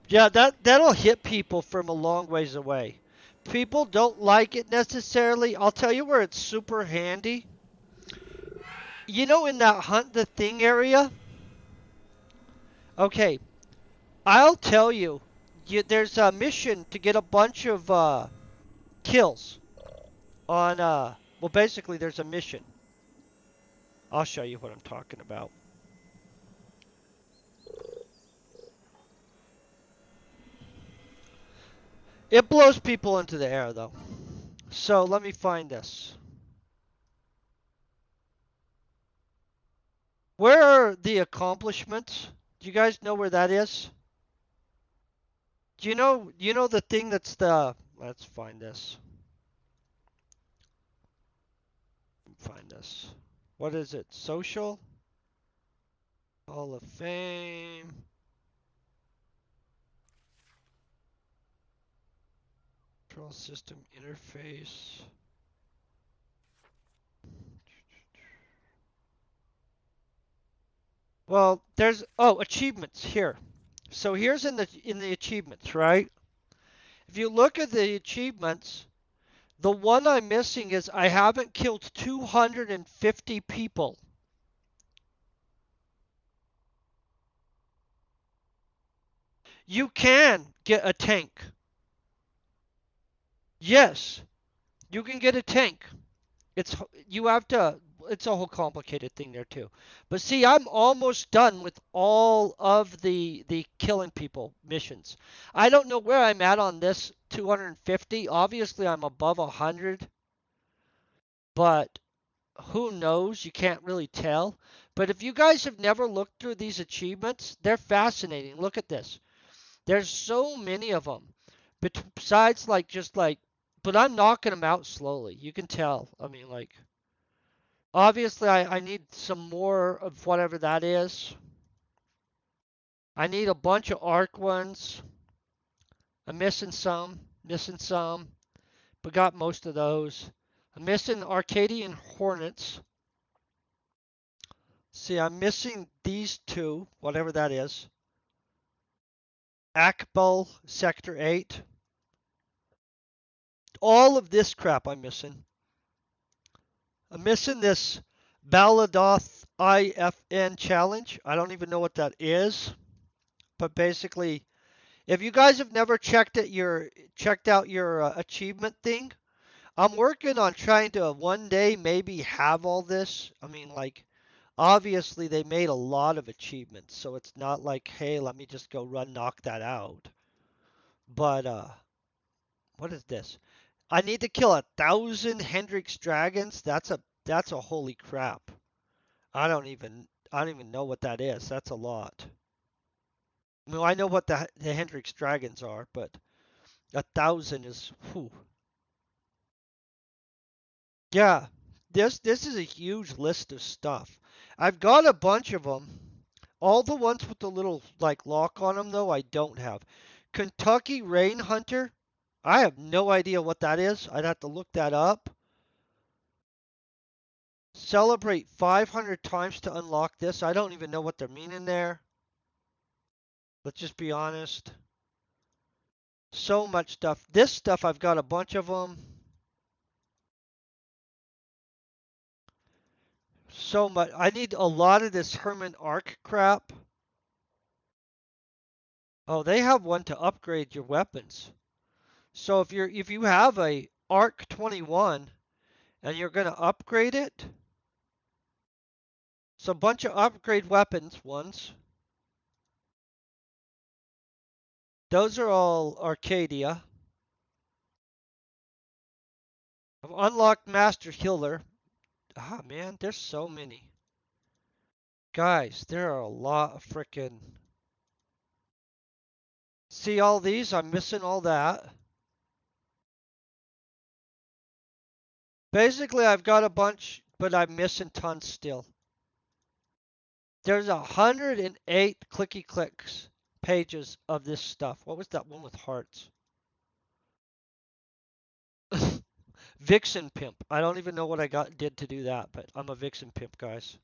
Yeah, that'll hit people from a long ways away. People don't like it necessarily. I'll tell you where it's super handy. You know, in that hunt the thing area? Okay, I'll tell you. There's a mission to get a bunch of kills on, well, basically there's a mission. I'll show you what I'm talking about. It blows people into the air, though. So let me find this. Where are the accomplishments? Do you guys know where that is? Do you know the thing that's the let's find this. Find this. What is it? Social? Hall of Fame. Control system interface. Well, there's achievements here. So here's in the achievements, right? If you look at the achievements, the one I'm missing is I haven't killed 250 people. You can get a tank. Yes, you can get a tank. It's you have to it's a whole complicated thing there too. But see, I'm almost done with all of the killing people missions. I don't know where I'm at on this 250. Obviously, I'm above 100, but who knows? You can't really tell. But if you guys have never looked through these achievements, they're fascinating. Look at this. There's so many of them. Besides like just like but I'm knocking them out slowly. You can tell. I mean like obviously, I need some more of whatever that is. I need a bunch of arc ones. I'm missing some, but got most of those. I'm missing Arcadian Hornets. See, I'm missing these two, whatever that is. Akbal Sector 8. All of this crap I'm missing. I'm missing this Baladoth IFN challenge. I don't even know what that is, but basically if you guys have never checked out your achievement thing, I'm working on trying to one day maybe have all this. I mean, like obviously they made a lot of achievements, so it's not like, hey, let me just go run knock that out. But what is this? I need to kill 1,000 Hendrix dragons. That's a holy crap. I don't even know what that is. That's a lot. I mean, I know what the Hendrix dragons are, but 1,000 is whew. Yeah, this is a huge list of stuff. I've got a bunch of them. All the ones with the little like lock on them though, I don't have. Kentucky Rain Hunter. I have no idea what that is. I'd have to look that up. Celebrate 500 times to unlock this. I don't even know what they're meaning there. Let's just be honest. So much stuff. This stuff, I've got a bunch of them. So much. I need a lot of this Herman Arc crap. Oh, they have one to upgrade your weapons. So if you have a Arc 21 and you're going to upgrade it, so a bunch of upgrade weapons ones. Those are all Arcadia. I've unlocked Master Healer. Ah man, there's so many. Guys, there are a lot of frickin' see all these? I'm missing all that. Basically, I've got a bunch, but I'm missing tons still. There's 108 clicky clicks pages of this stuff. What was that one with hearts? Vixen Pimp. I don't even know what I did to do that, but I'm a Vixen Pimp, guys.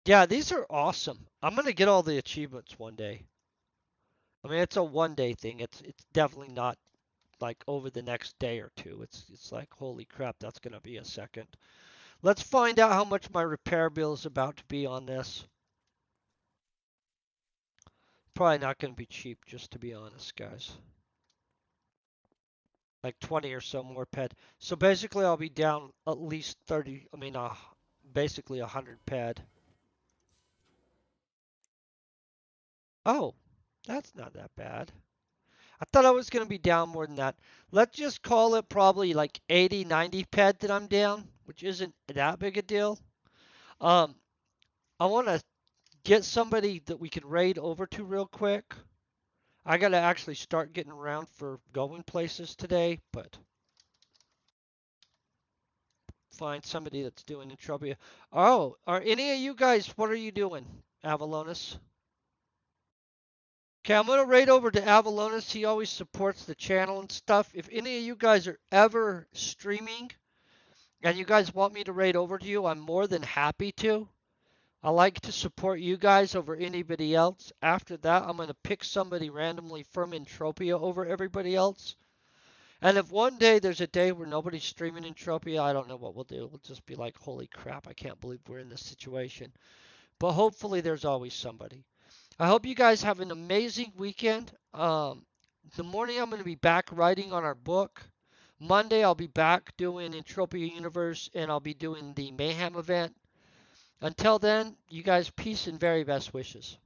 Yeah, these are awesome. I'm gonna get all the achievements one day. I mean, it's a one day thing. It's definitely not like over the next day or two. It's like holy crap, that's gonna be a second. Let's find out how much my repair bill is about to be on this. Probably not gonna be cheap, just to be honest, guys. Like 20 or so more ped. So basically, I'll be down at least 30. I mean, basically 100 ped. Oh, that's not that bad. I thought I was going to be down more than that. Let's just call it probably like 80, 90 ped that I'm down, which isn't that big a deal. Um, I want to get somebody that we can raid over to real quick. I got to actually start getting around for going places today, but find somebody that's doing Entropia. Oh, are any of you guys, what are you doing, Avalonus? Okay, I'm gonna raid over to Avalonus. He always supports the channel and stuff. If any of you guys are ever streaming and you guys want me to raid over to you, I'm more than happy to. I like to support you guys over anybody else. After that, I'm gonna pick somebody randomly from Entropia over everybody else. And if one day there's a day where nobody's streaming Entropia, I don't know what we'll do. We'll just be like, holy crap, I can't believe we're in this situation. But hopefully there's always somebody. I hope you guys have an amazing weekend. The morning I'm going to be back writing on our book. Monday I'll be back doing Entropia Universe and I'll be doing the Mayhem event. Until then, you guys, peace and very best wishes.